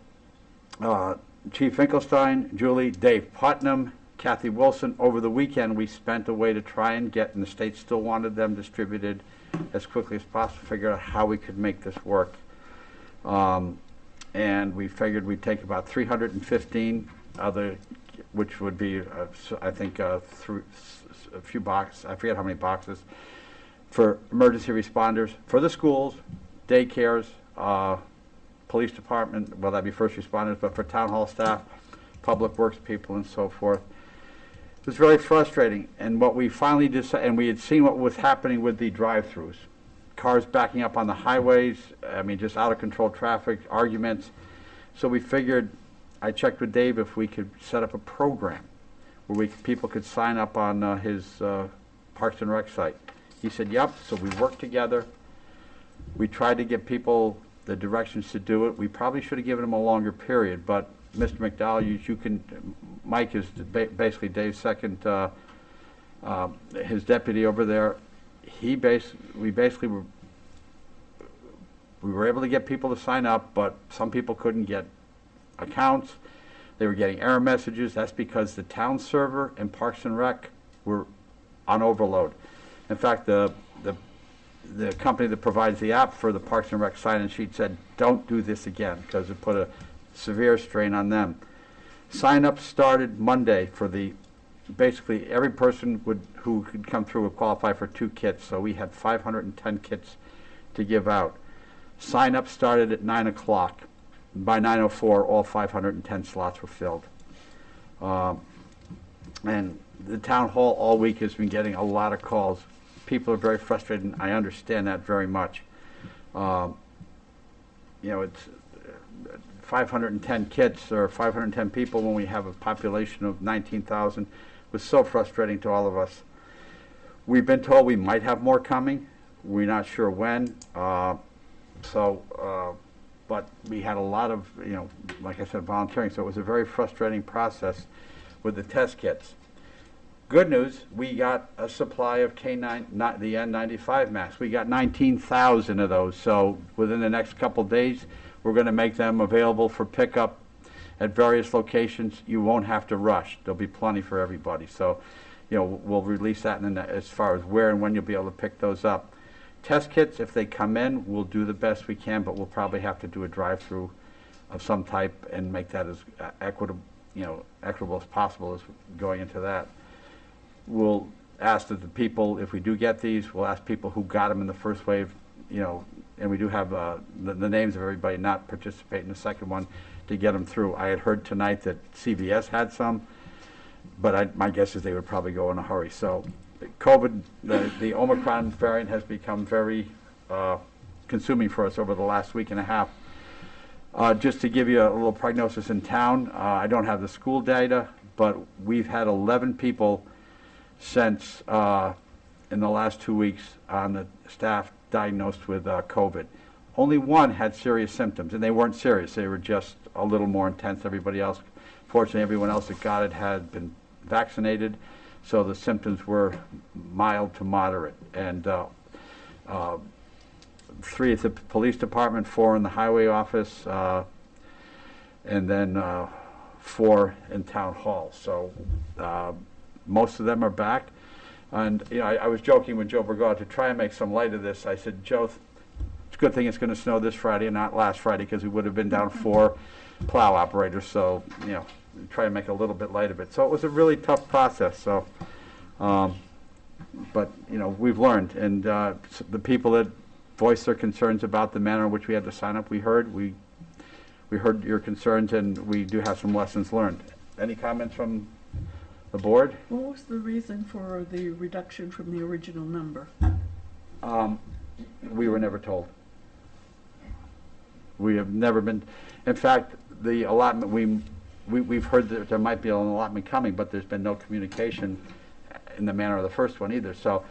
Chief Finkelstein, Julie, Dave Putnam, Kathy Wilson, over the weekend we spent a way to try and get, and the state still wanted them distributed as quickly as possible, figure out how we could make this work. And we figured we'd take about 315 other, which would be, I think, a few boxes, I forget how many boxes, for emergency responders, for the schools, daycares, police department, well, that'd be first responders, but for town hall staff, public works people, and so forth. It was very frustrating, and what we finally decided, and we had seen what was happening with the drive-throughs. Cars backing up on the highways, I mean, just out of control traffic, arguments. So we figured, I checked with Dave if we could set up a program where people could sign up on his Parks and Rec site. He said, yep, so we worked together. We tried to give people the directions to do it. We probably should have given them a longer period, but Mr. McDowell, you can, Mike is basically Dave's second, his deputy over there. We were able to get people to sign up, but some people couldn't get accounts. They were getting error messages. That's because the town server and Parks and Rec were on overload. In fact, the company that provides the app for the Parks and Rec sign-in sheet said, don't do this again, because it put a severe strain on them. Sign-up started Monday for basically every person who could come through would qualify for 2 kits, so we had 510 kits to give out. Sign-up started at 9 o'clock. By 9:04, all 510 slots were filled. And the town hall all week has been getting a lot of calls. People are very frustrated, and I understand that very much. It's 510 kits or 510 people when we have a population of 19,000 was so frustrating to all of us. We've been told we might have more coming. We're not sure when. But we had a lot of, like I said, volunteering, so it was a very frustrating process with the test kits. Good news, we got a supply of K9, the N95 masks. We got 19,000 of those, so within the next couple days, we're going to make them available for pickup at various locations. You won't have to rush. There'll be plenty for everybody. So, we'll release that as far as where and when you'll be able to pick those up. Test kits, if they come in, we'll do the best we can, but we'll probably have to do a drive-through of some type and make that as equitable as possible as going into that. We'll ask that the people, if we do get these, we'll ask people who got them in the first wave, and we do have the names of everybody not participating in the second one to get them through. I had heard tonight that CVS had some, but my guess is they would probably go in a hurry. So COVID, the Omicron variant has become very consuming for us over the last week and a half. Just to give you a little prognosis in town, I don't have the school data, but we've had 11 people since in the last 2 weeks on the staff diagnosed with COVID. Only one had serious symptoms, and they weren't serious. They were just a little more intense. Everybody else, fortunately, everyone else that got it had been vaccinated, so the symptoms were mild to moderate. And 3 at the police department, 4 in the highway office, and then 4 in town hall. So most of them are back. And I was joking with Joe Bergaud to try and make some light of this. I said, Joe, it's a good thing it's going to snow this Friday and not last Friday, because we would have been down 4 plow operators. So try and make a little bit light of it. So it was a really tough process. So, but we've learned, and the people that voiced their concerns about the manner in which we had to sign up. We heard your concerns, and we do have some lessons learned. Any comments from the board? What was the reason for the reduction from the original number? We were never told. We have never been, in fact, the allotment, we've heard that there might be an allotment coming, but there's been no communication in the manner of the first one either. So,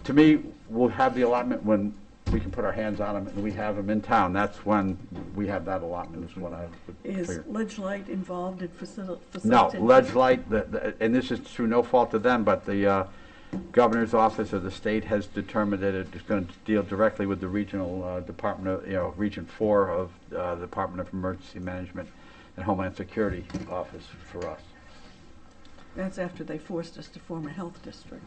to me, we'll have the allotment when we can put our hands on them and we have them in town. That's when we have that allotment, is what I would Is figure. Ledgelight involved in No, facilitating? Ledgelight, and this is through no fault of them, but the governor's office of the state has determined that it's going to deal directly with the regional department of, Region 4 of the Department of Emergency Management and Homeland Security office for us. That's after they forced us to form a health district.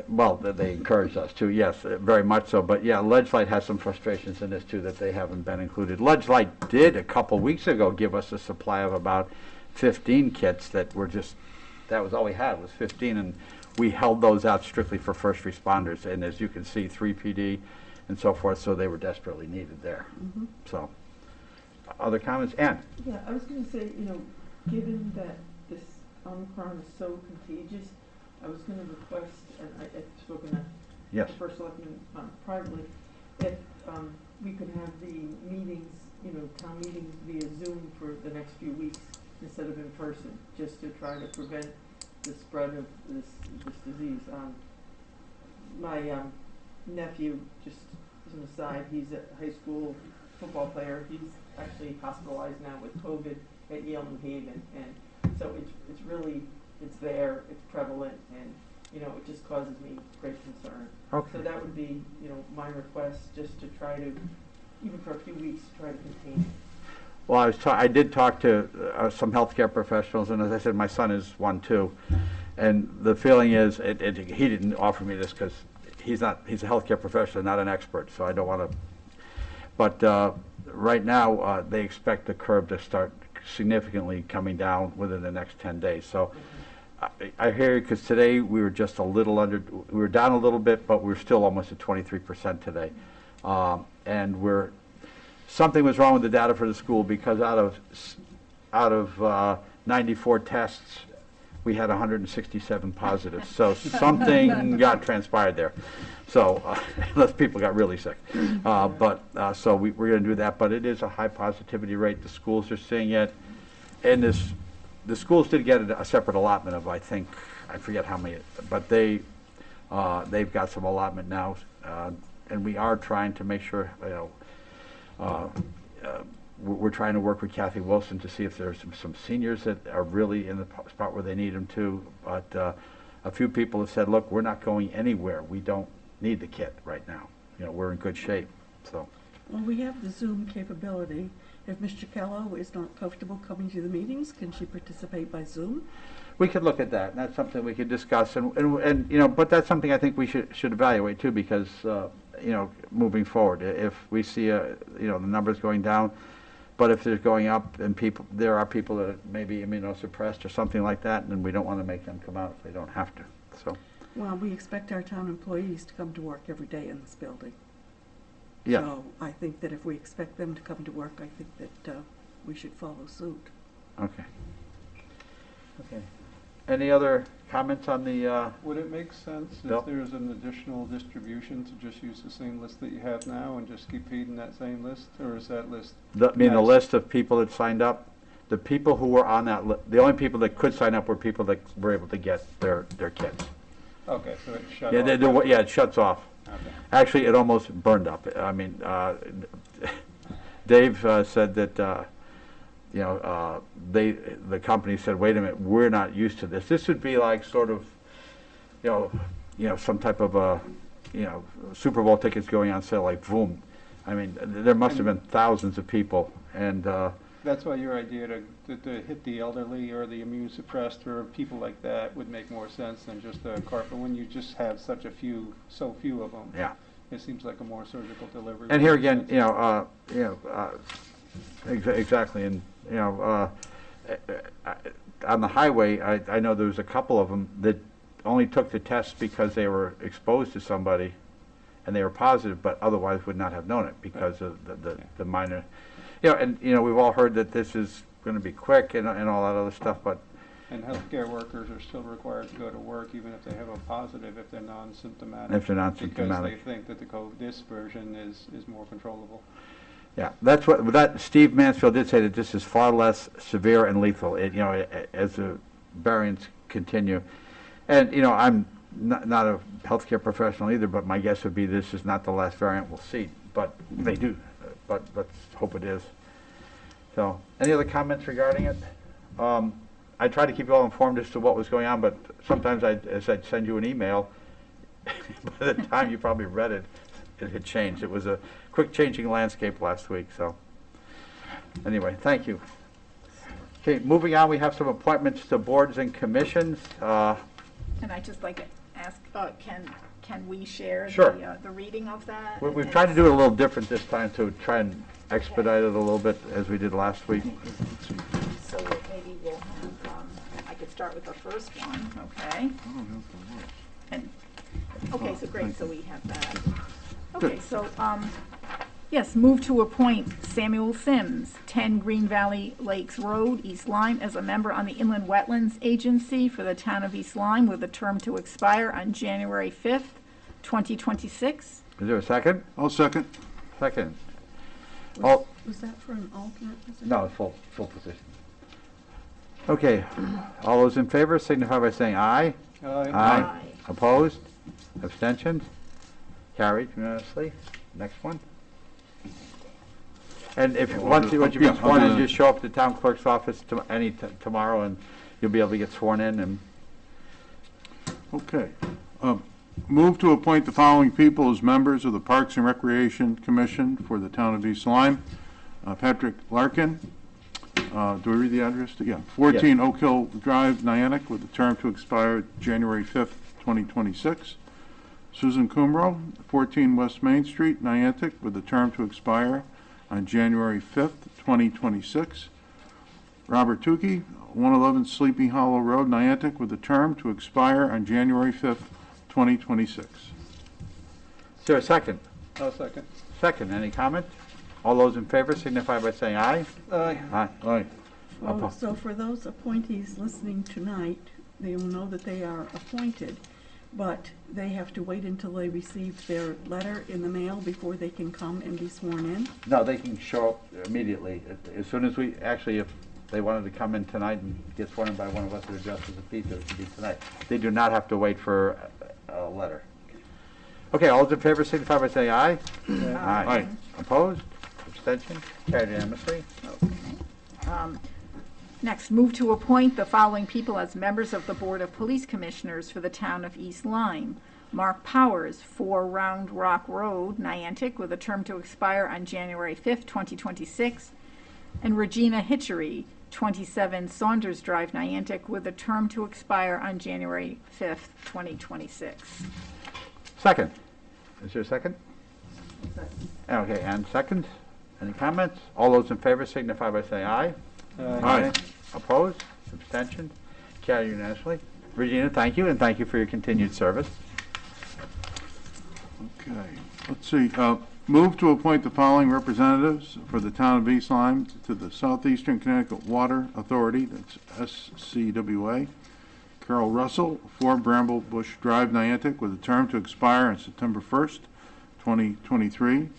Well, they encouraged us to, yes, very much so. But yeah, Ledgelight has some frustrations in this too, that they haven't been included. Ledgelight did a couple weeks ago give us a supply of about 15 kits that were just, that was all we had, was 15, and we held those out strictly for first responders. And as you can see, 3PD and so forth, so they were desperately needed there. Mhm. So, other comments? Ann? Yeah, I was gonna say, given that this Omicron is so contagious, I was gonna request, and I've spoken to Yes. the first selectman privately, if we could have the meetings, town meetings via Zoom for the next few weeks instead of in person, just to try to prevent the spread of this disease. My nephew, just as an aside, he's a high school football player. He's actually hospitalized now with COVID at Yale New Haven, and so it's really, it's there, it's prevalent, and it just causes me great concern. Okay. So that would be my request, just to try to, even for a few weeks, try to contain it. Well, I did talk to some healthcare professionals, and as I said, my son is one too. And the feeling is, he didn't offer me this because he's a healthcare professional, not an expert, so I don't want to. But right now, they expect the curve to start significantly coming down within the next 10 days. So I hear you, because today we were just a little under, we were down a little bit, but we're still almost at 23% today. And something was wrong with the data for the school, because out of 94 tests, we had 167 positives. So something got transpired there. So unless people got really sick. So we're going to do that. But it is a high positivity rate. The schools are seeing it. And the schools did get a separate allotment of, I think, I forget how many, but they've got some allotment now. And we are trying to make sure, we're trying to work with Kathy Wilson to see if there's some seniors that are really in the spot where they need them too. But a few people have said, look, we're not going anywhere. We don't need the kit right now. We're in good shape. So. Well, we have the Zoom capability. If Mr. Kello is not comfortable coming to the meetings, can she participate by Zoom? We could look at that, and that's something we could discuss, and but that's something I think we should evaluate too, because moving forward, if we see the numbers going down, but if they're going up and there are people that may be immunosuppressed or something like that, and we don't want to make them come out if they don't have to. So. Well, we expect our town employees to come to work every day in this building. Yeah. So I think that if we expect them to come to work, I think that we should follow suit. Okay. Okay. Any other comments on the? Would it make sense Bill? if there's an additional distribution to just use the same list that you have now and just keep feeding that same list, or is that list? The maxed? list of people that signed up, the people who were on that list, the only people that could sign up were people that were able to get their kits. Okay, so it shut Yeah, off. it shuts off. Okay. Actually, it almost burned up. I mean, Dave said that, the company said, wait a minute, we're not used to this. This would be like sort of, some type of a, Super Bowl tickets going on sale, like boom. I mean, there must have been thousands of people, and That's why your idea to hit the elderly or the immune suppressed or people like that would make more sense than just a cart. But when you just have so few of them, yeah. it seems like a more surgical delivery. And here again, exactly, and on the highway, I know there was a couple of them that only took the test because they were exposed to somebody, and they were positive, but otherwise would not have known it because of the minor, and, we've all heard that this is going to be quick and all that other stuff, but And healthcare workers are still required to go to work even if they have a positive, if they're non-symptomatic. If they're non-symptomatic. Because they think that this version is more controllable. yeah, that's that Steve Mansfield did say that this is far less severe and lethal, as the variants continue. And, I'm not a healthcare professional either, but my guess would be this is not the last variant we'll see, but they do, but let's hope it is. So, any other comments regarding it? I tried to keep you all informed as to what was going on, but sometimes as I'd send you an email, by the time you probably read it, it had changed. It was a quick changing landscape last week, so anyway, thank you. Okay, moving on, we have some appointments to boards and commissions. And I'd just like to ask, can we share Sure. the reading of that? We've tried to do it a little different this time to try and expedite it a little bit as we did last week. So maybe we'll have, I could start with the first one, okay? And, okay, so great, so we have that. Okay, so, yes, move to appoint Samuel Sims, 10 Green Valley Lakes Road, East Lyme, as a member on the Inland Wetlands Agency for the town of East Lyme with a term to expire on January 5th, 2026. Is there a second? I'll second. Second. Was that for an alternate position? No, full position. Okay, all those in favor signify by saying aye. Aye. Opposed? Abstentions? Carried unanimously. Next one. And if, once you Yeah, get sworn in, I'll- just show up at the town clerk's office tomorrow and you'll be able to get sworn in and, Okay. Move to appoint the following people as members of the Parks and Recreation Commission for the town of East Lyme. Patrick Larkin, do we read the address? Yeah, 14 Oak Hill Drive, Niantic, with a term to expire January 5th, 2026. Susan Kumro, 14 West Main Street, Niantic, with a term to expire on January 5th, 2026. Robert Tukey, 111 Sleepy Hollow Road, Niantic, with a term to expire on January 5th, 2026. is there a second? I'll second. Second, any comment? All those in favor signify by saying aye. Aye. Aye. Aye. Oh, so for those appointees listening tonight, they will know that they are appointed, but they have to wait until they receive their letter in the mail before they can come and be sworn in? No, they can show up immediately. As soon as we, actually, if they wanted to come in tonight and get sworn in by one of us or justices of peace, it would be tonight. They do not have to wait for a letter. Okay, all those in favor signify by saying aye. Aye. Opposed? Abstention? Carried unanimously. Okay. Next, move to appoint the following people as members of the Board of Police Commissioners for the town of East Lyme. Mark Powers, 4 Round Rock Road, Niantic, with a term to expire on January 5th, 2026. And Regina Hitchery, 27 Saunders Drive, Niantic, with a term to expire on January 5th, 2026. Second. Is there a second? Okay, and second? Any comments? All those in favor signify by saying aye. Aye. Opposed? Abstention? Carried unanimously. Regina, thank you, and thank you for your continued service. Okay, let's see, move to appoint the following representatives for the town of East Lyme to the Southeastern Connecticut Water Authority, that's SCWA. Carol Russell, 4 Bramble Bush Drive, Niantic, with a term to expire on September 1st, 2023.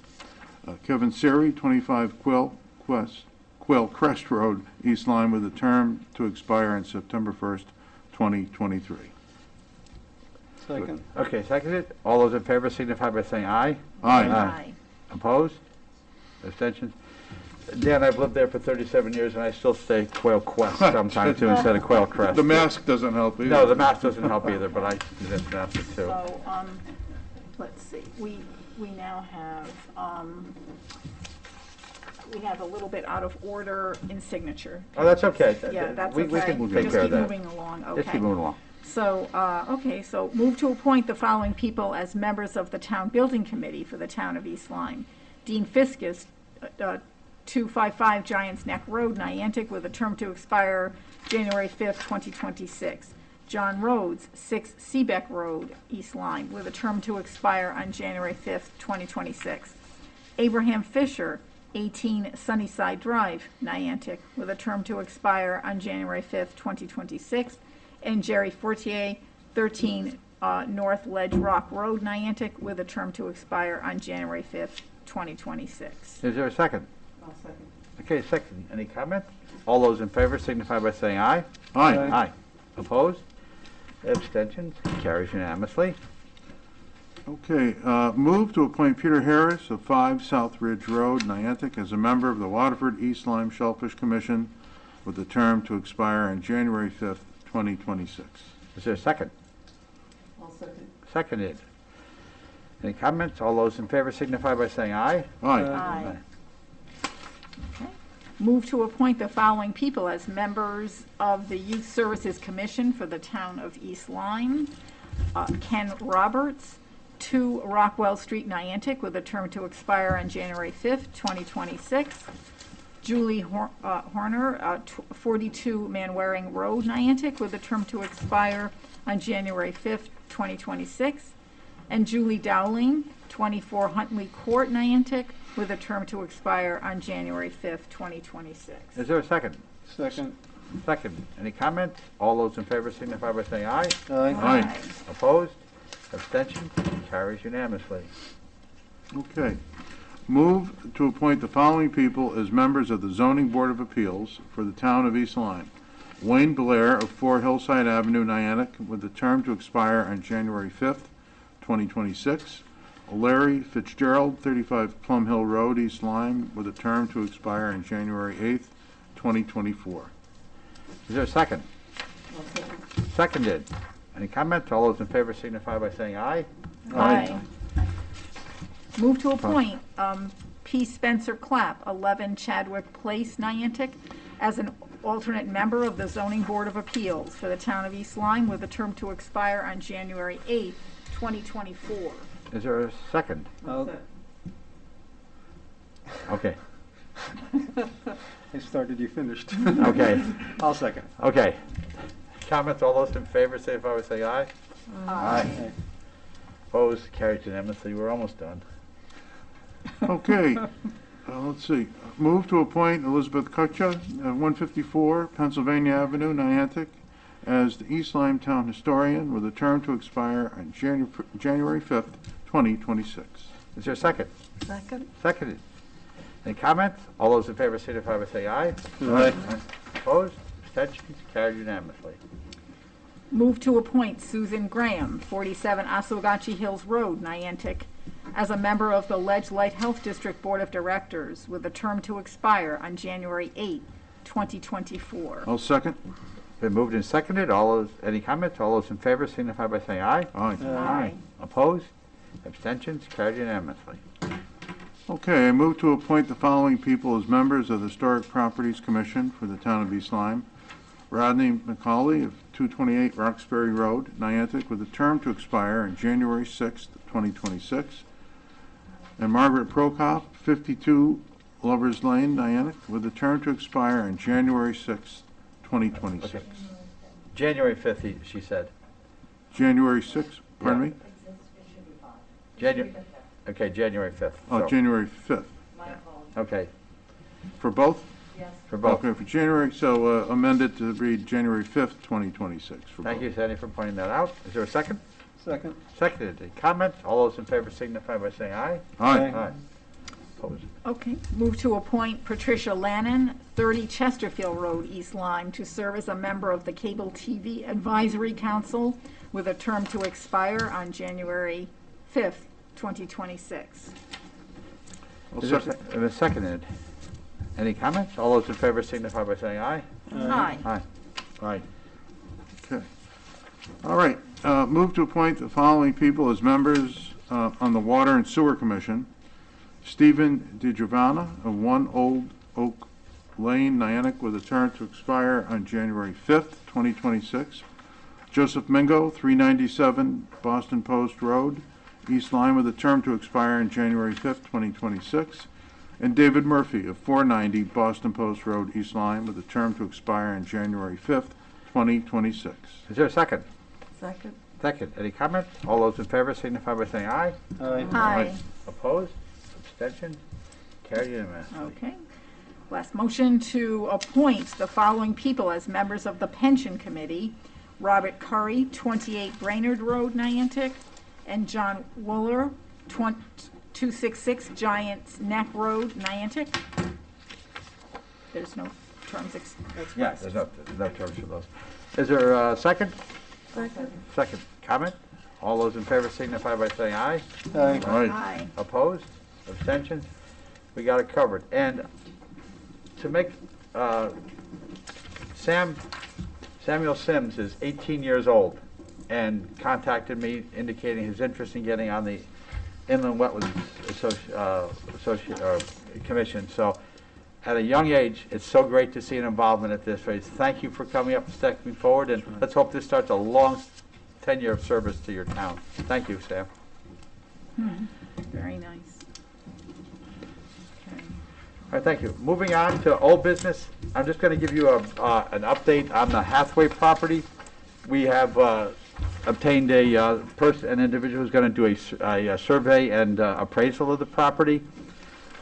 Kevin Siri, 25 Quill Crest Road, East Lyme, with a term to expire on September 1st, 2023. Second. Okay, seconded. All those in favor signify by saying aye. Aye. Opposed? Abstentions? Dan, I've lived there for 37 years, and I still say Quail Quest sometimes too instead of Quail Crest. The mask doesn't help either. No, the mask doesn't help either, but I pronounce it too. So, let's see, we now have, we have a little bit out of order in signature. Oh, that's okay. Yeah, that's We okay. can take care of that. Just keep moving along, okay. Just keep moving along. So, okay, so move to appoint the following people as members of the Town Building Committee for the town of East Lyme. Dean Fiskus, 255 Giants Neck Road, Niantic, with a term to expire January 5th, 2026. John Rhodes, 6 Seebeck Road, East Lyme, with a term to expire on January 5th, 2026. Abraham Fisher, 18 Sunnyside Drive, Niantic, with a term to expire on January 5th, 2026. And Jerry Fortier, 13 North Ledge Rock Road, Niantic, with a term to expire on January 5th, 2026. Is there a second? I'll second. Okay, second. Any comments? All those in favor signify by saying aye. Aye. Aye. Opposed? Abstentions? Carries unanimously. Okay, move to appoint Peter Harris of 5 South Ridge Road, Niantic, as a member of the Waterford East Lyme Shellfish Commission with a term to expire on January 5th, 2026. Is there a second? I'll second. Seconded. Any comments? All those in favor signify by saying aye. Aye. Aye. Okay. Move to appoint the following people as members of the Youth Services Commission for the town of East Lyme. Ken Roberts, 2 Rockwell Street, Niantic, with a term to expire on January 5th, 2026. Julie Horner, 42 Manwaring Road, Niantic, with a term to expire on January 5th, 2026. And Julie Dowling, 24 Huntley Court, Niantic, with a term to expire on January 5th, 2026. Is there a second? Second. Second. Any comments? All those in favor signify by saying aye. Aye. Opposed? Abstentions? Carries unanimously. Okay. Move to appoint the following people as members of the Zoning Board of Appeals for the town of East Lyme. Wayne Blair of 4 Hillside Avenue, Niantic, with a term to expire on January 5th, 2026. Larry Fitzgerald, 35 Plum Hill Road, East Lyme, with a term to expire on January 8th, 2024. Is there a second? I'll second. Seconded. Any comments? All those in favor signify by saying aye. Aye. Move to appoint P. Spencer Clapp, 11 Chadwick Place, Niantic, as an alternate member of the Zoning Board of Appeals for the town of East Lyme, with a term to expire on January 8th, 2024. Is there a second? I'll second. Okay. I started, you finished. Okay. I'll second. Okay. Comments? All those in favor signify by saying aye. Aye. Opposed? Carries unanimously. We're almost done. Okay, let's see. Move to appoint Elizabeth Kutcha, 154 Pennsylvania Avenue, Niantic, as the East Lyme Town Historian with a term to expire on January 5th, 2026. Is there a second? Second. Seconded. Any comments? All those in favor signify by saying aye. Aye. Opposed? Abstentions? Carried unanimously. Move to appoint Susan Graham, 47 Oswegatchie Hills Road, Niantic, as a member of the Ledge Light Health District Board of Directors with a term to expire on January 8, 2024. I'll second. Been moved and seconded. Any comments? All those in favor signify by saying aye. Aye. Aye. Opposed? Abstentions? Carried unanimously. Okay, I move to appoint the following people as members of the Historic Properties Commission for the town of East Lyme. Rodney McCauley of 228 Roxbury Road, Niantic, with a term to expire on January 6th, 2026. And Margaret Prokop, 52 Lovers Lane, Niantic, with a term to expire on January 6th, 2026. Okay. January 5th, she said. January 6th, pardon me? Okay, January 5th. Oh, So- January 5th. Okay, For both? for both. Okay, for January, so amended to read January 5th, 2026. for Thank both. you, Sandy, for pointing that out. Is there a second? Second. Seconded. Any comments? All those in favor signify by saying aye. Aye. Aye. Opposed? Okay. Move to appoint Patricia Lannon, 30 Chesterfield Road, East Lyme, to serve as a member of the Cable TV Advisory Council with a term to expire on January 5th, 2026. I'll Is there second. It was seconded. Any comments? All those in favor signify by saying aye. Aye. Aye. Aye. Okay. All right, move to appoint the following people as members on the Water and Sewer Commission. Stephen DiGiovanna of 1 Old Oak Lane, Niantic, with a term to expire on January 5th, 2026. Joseph Mingo, 397 Boston Post Road, East Lyme, with a term to expire on January 5th, 2026. And David Murphy of 490 Boston Post Road, East Lyme, with a term to expire on January 5th, 2026. Is there a second? Second. Second. Any comment? All those in favor signify by saying aye. Aye. Opposed? Abstention? Carried unanimously. Okay. Last motion to appoint the following people as members of the Pension Committee. Robert Curry, 28 Brainerd Road, Niantic, and John Wooler, 266 Giants Neck Road, Niantic. There's no terms expressed. Yeah, there's no terms for those. Is there a second? Second. Second. Comment? All those in favor signify by saying aye. Aye. All right. Aye. Opposed? Abstentions? We got it covered. And to make, Samuel Sims is 18 years old and contacted me indicating his interest in getting on the Inland Wetlands Commission. So at a young age, it's so great to see an involvement at this phase. Thank you for coming up and stepping forward, and let's hope this starts a long tenure of service to your town. Thank you, Sam. Very nice. Okay. All right, thank you. Moving on to old business, I'm just going to give you an update on the Hathaway property. We have obtained an individual who's going to do a survey and appraisal of the property.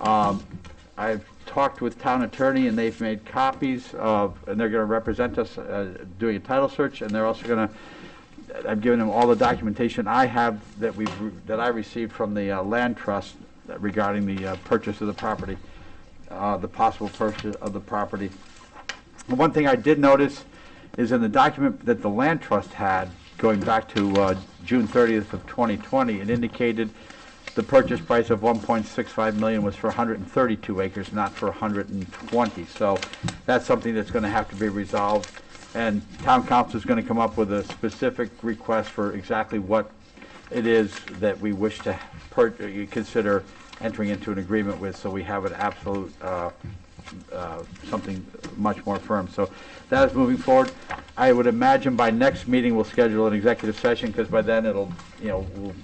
I've talked with town attorney, and they've made copies of, and they're going to represent us doing a title search, and they're also going to, I've given them all the documentation I have that I received from the land trust regarding the purchase of the property, the possible purchase of the property. And one thing I did notice is in the document that the land trust had going back to June 30th of 2020, it indicated the purchase price of $1.65 million was for 132 acres, not for 120. So that's something that's going to have to be resolved. And town council is going to come up with a specific request for exactly what it is that we wish to consider entering into an agreement with, so we have an absolute something much more firm. So that is moving forward. I would imagine by next meeting we'll schedule an executive session, because by then it'll, we'll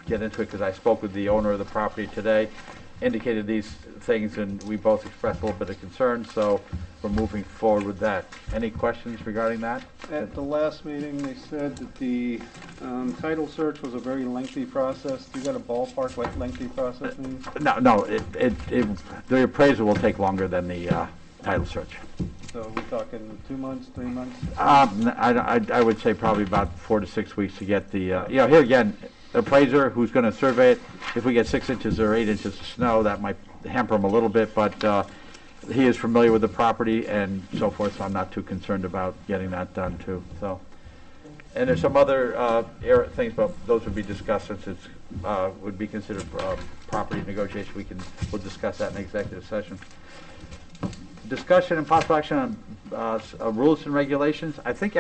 get into it, because I spoke with the owner of the property today, indicated these things, and we both expressed a little bit of concern, so we're moving forward with that. Any questions regarding that? At the last meeting, they said that the title search was a very lengthy process. Do you got a ballpark what lengthy process means? No, the appraisal will take longer than the title search. So we're talking 2 months, 3 months? I would say probably about 4 to 6 weeks to get the, here again, appraiser who's going to survey it. If we get 6 inches or 8 inches of snow, that might hamper him a little bit, but he is familiar with the property and so forth, so I'm not too concerned about getting that done too. So, and there's some other things, but those would be discussed since it's would be considered property negotiation. We'll discuss that in executive session. Discussion and possible action on rules and regulations. I think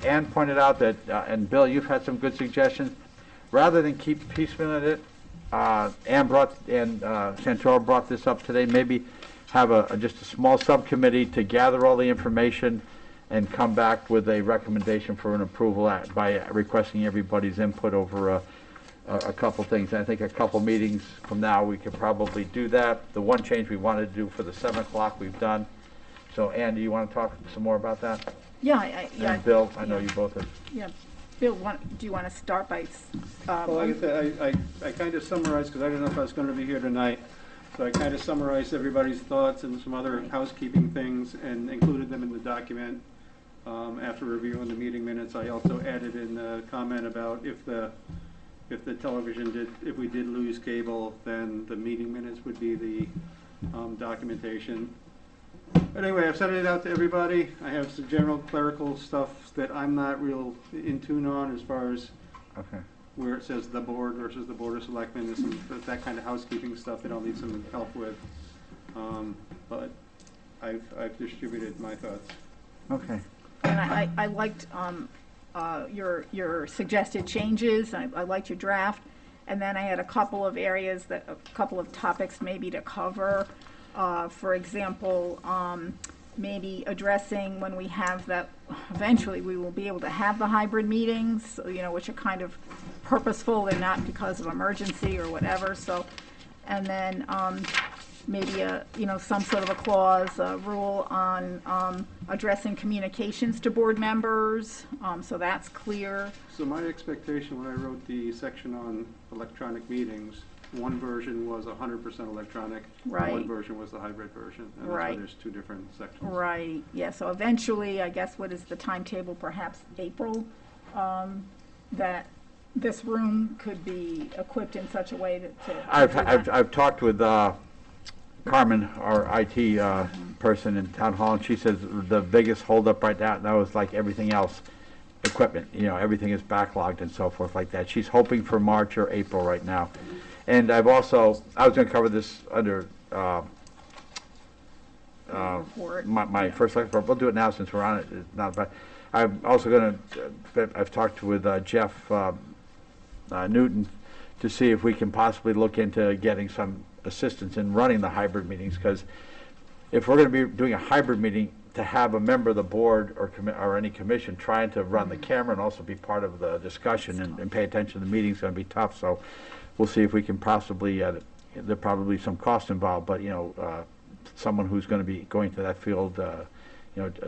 Ann pointed out that, and Bill, you've had some good suggestions. Rather than keep piecemealing it, Ann and Santora brought this up today. Maybe have just a small subcommittee to gather all the information and come back with a recommendation for an approval by requesting everybody's input over a couple things. I think a couple meetings from now we could probably do that. The one change we wanted to do for the 7 o'clock we've done. So Ann, do you want to talk some more about that? Yeah, And Bill, I know you both have. Yeah. Bill, do you want to start by? Well, like I said, I kind of summarized, because I didn't know if I was going to be here tonight, so I kind of summarized everybody's thoughts and some other housekeeping things and included them in the document. After reviewing the meeting minutes, I also added in a comment about if the television if we did lose cable, then the meeting minutes would be the documentation. But anyway, I've sent it out to everybody. I have some general clerical stuff that I'm not real in tune on, as far as where it says the board versus the Board of Selectmen. There's some that kind of housekeeping stuff that I'll need some help with. But I've distributed my thoughts. Okay. And I liked your suggested changes. I liked your draft. And then I had a couple of areas a couple of topics maybe to cover. For example, maybe addressing when we have that, eventually we will be able to have the hybrid meetings, which are kind of purposeful and not because of emergency or whatever. So, and then maybe some sort of a clause, a rule on addressing communications to board members, so that's clear. So my expectation when I wrote the section on electronic meetings, one version was 100% electronic, Right. one version was the hybrid version, and that's why Right. there's two different sections. Right, yeah, so eventually, I guess, what is the timetable, perhaps April, that this room could be equipped in such a way to I've talked with Carmen, our IT person in Town Hall, and she says the biggest holdup right now is like everything else, equipment, everything is backlogged and so forth like that. She's hoping for March or April right now. And I was going to cover this under report. my first lecture. We'll do it now since we're on it now. But I'm also going to, I've talked with Jeff Newton to see if we can possibly look into getting some assistance in running the hybrid meetings, because if we're going to be doing a hybrid meeting, to have a member of the board or any commission trying to run the camera and also be part of the discussion and pay attention to the meeting is going to be tough. So we'll see if we can possibly, there probably some cost involved, but someone who's going to be going to that field, a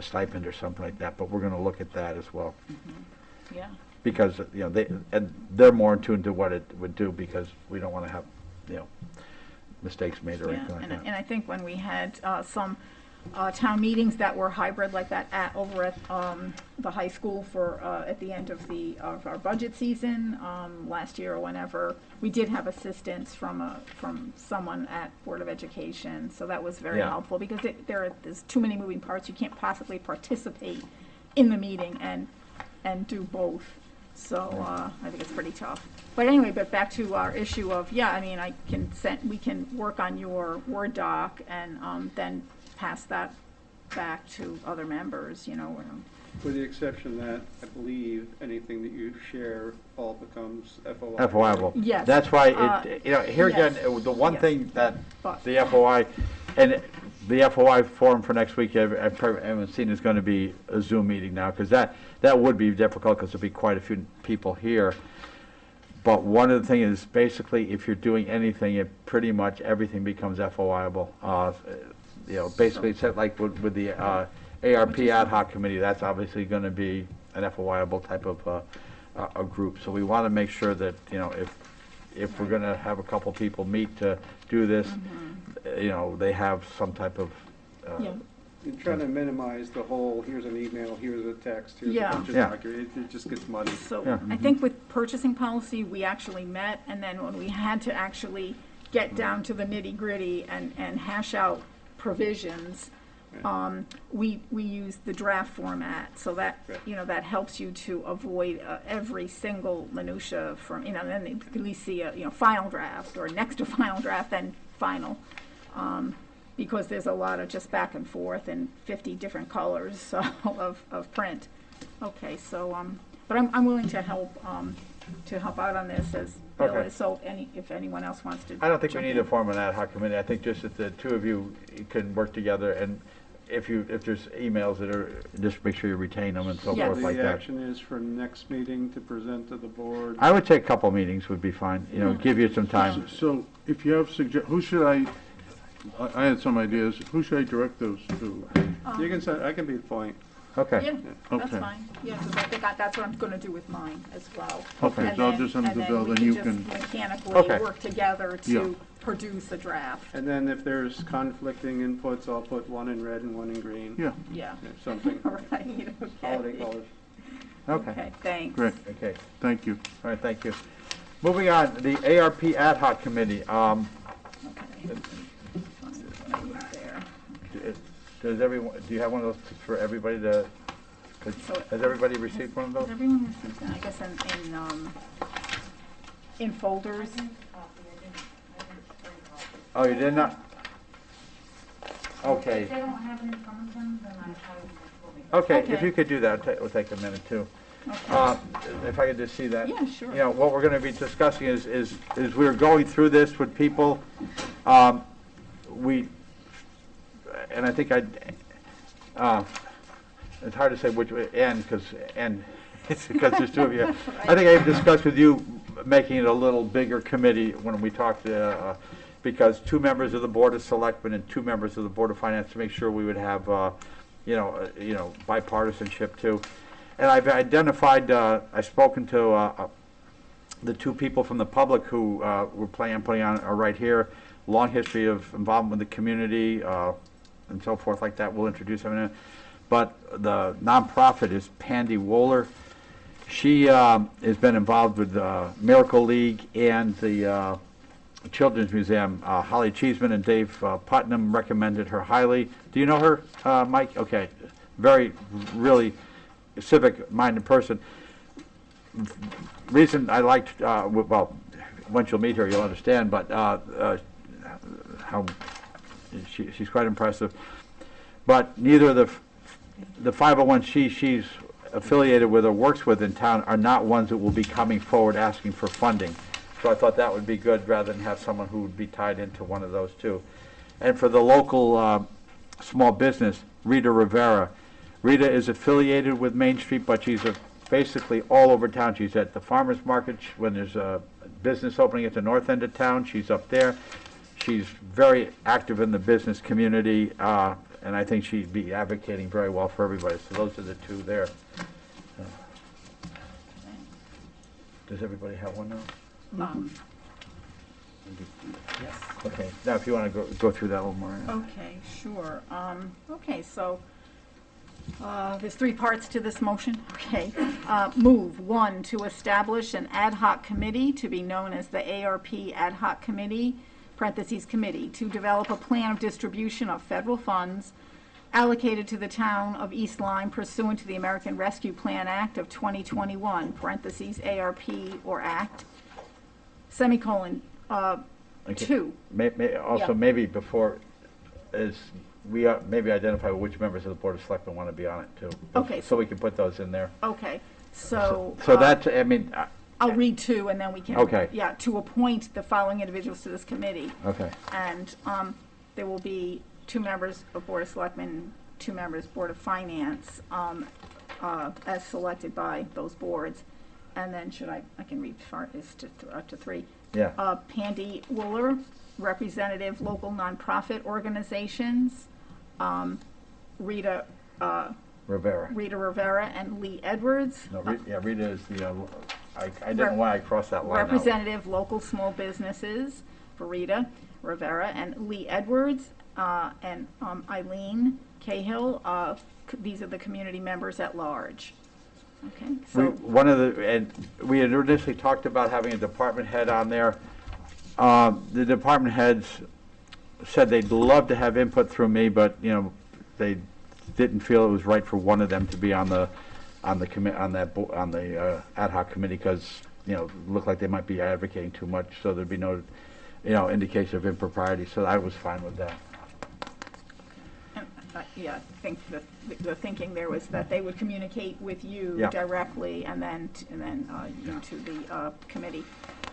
stipend or something like that. But we're going to look at that as well. Mm-hmm. Yeah. Because they're more in tune to what it would do, because we don't want to have mistakes made or anything like that. And I think when we had some town meetings that were hybrid like that over at the high school for at the end of our budget season last year or whenever, we did have assistance from someone at Board of Education, so that was very helpful, because there's too many moving parts. You can't possibly participate in the meeting and do both. So I think it's pretty tough. But anyway, back to our issue of, we can work on your Word doc and then pass that back to other members, With the exception that I believe anything that you share all becomes FOI. FOI-able. Yes. That's why, here yes. again, the one Yes. thing that But- the FOI, and the FOI forum for next week, I haven't seen, is going to be a Zoom meeting now, because that would be difficult, because there'll be quite a few people here. But one of the things is, basically, if you're doing anything, pretty much everything becomes FOI-able. Basically, it's like with the ARP Ad Hoc Committee, that's obviously going to be an FOI-able type of a group. So we want to make sure that, if we're going to have a couple people meet to do this, they have some type of. You're trying to minimize the whole, here's an email, here's a text, here's a bunch of Yeah. documents. It just gets muddy. So Yeah. I think with purchasing policy, we actually met, and then when we had to actually get down to the nitty-gritty and hash out provisions, we used the draft format, so that, that helps you to avoid every single minutia from, and then you can at least see a, final draft, or next to final draft, then final. Because there's a lot of just back and forth and 50 different colors of print. Okay, so, but I'm willing to help out on this as Bill Okay. is, so if anyone else wants to. I don't think we jump need in. to form an ad hoc committee. I think just that the two of you can work together, and if there's emails that are, just make sure you retain them and so Yes. forth like The that. action is for next meeting to present to the board. I would say a couple meetings would be fine, give you some time. So if you have who should I had some ideas, who should I direct those to? You can send, I can be the point. Okay. Yeah, that's Okay. fine. Yeah, because I think that's what I'm going to do with mine as well. Okay, And so I'll then- just send it to and Bill, we then you just can. mechanically Okay. work together Yeah. to produce a draft. And then if there's conflicting inputs, I'll put one in red and one in green. Yeah, Yeah. Something, Right, holiday okay. colors. Okay. Thanks. great, Okay. thank you. All right, thank you. Moving on, the ARP Ad Hoc Committee. Okay. There. Does everyone, do you have one of those for everybody to, So- has everybody received one of Has those? everyone received that? I guess in folders? Oh, you did not? Okay. If they don't have it in front of them, then I probably will be. Okay, if Okay. you could do that, it'll take a minute too. Okay. If I could just see that. Yeah, sure. What we're going to be discussing is we're going through this with people. And I think it's hard to say which way, because there's two of you. I think I've discussed with you making it a little bigger committee when we talked because 2 members of the Board of Selectmen and 2 members of the Board of Finance to make sure we would have, bipartisanship too. And I've identified, I've spoken to the 2 people from the public who were putting on are right here. Long history of involvement with the community and so forth like that. We'll introduce them in a minute. But the nonprofit is Pandy Wohler. She has been involved with the Miracle League and the Children's Museum. Holly Cheeseman and Dave Putnam recommended her highly. Do you know her, Mike? Okay. Really civic-minded person. Reason I liked, well, once you'll meet her, you'll understand, but how she's quite impressive. But neither of the 501c she's affiliated with or works with in town are not ones that will be coming forward asking for funding. So I thought that would be good rather than have someone who would be tied into one of those two. And for the local small business, Rita Rivera. Rita is affiliated with Main Street, but she's basically all over town. She's at the farmer's market. When there's a business opening at the north end of town, she's up there. She's very active in the business community, and I think she'd be advocating very well for everybody. So those are the 2 there. Does everybody have one now? Yes. Okay. Now, if you want to go through that a little more. Okay, sure. Okay, so there's 3 parts to this motion. Okay. Move, 1, to establish an ad hoc committee to be known as the ARP Ad Hoc Committee, parentheses committee, to develop a plan of distribution of federal funds allocated to the town of East Lyme pursuant to the American Rescue Plan Act of 2021, parentheses ARP or Act, semicolon, Okay. 2. Also, Yeah. maybe before, we maybe identify which members of the Board of Selectmen want to be on it too. Okay. So we can put those in there. Okay, so. So that's, I mean, I'll read 2 and then we can. Okay. Yeah, to appoint the following individuals to this committee. okay. And there will be 2 members of Board of Selectmen, 2 members Board of Finance, as selected by those boards. And then I can read up to 3. Yeah. Pandy Wohler, representative local nonprofit organizations, Rita Rivera. and Lee Edwards. No, Rita is the, I don't know why I crossed that line out. Representative local small businesses for Rita Rivera and Lee Edwards, and Eileen Cahill. These are the community members at large. Okay, so. We had initially talked about having a department head on there. The department heads said they'd love to have input through me, but, they didn't feel it was right for one of them to be on the ad hoc committee because, it looked like they might be advocating too much, so there'd be no, indication of impropriety, so I was fine with that. Yeah, I think the thinking there was that they would communicate with you Yeah. directly and then you to the committee.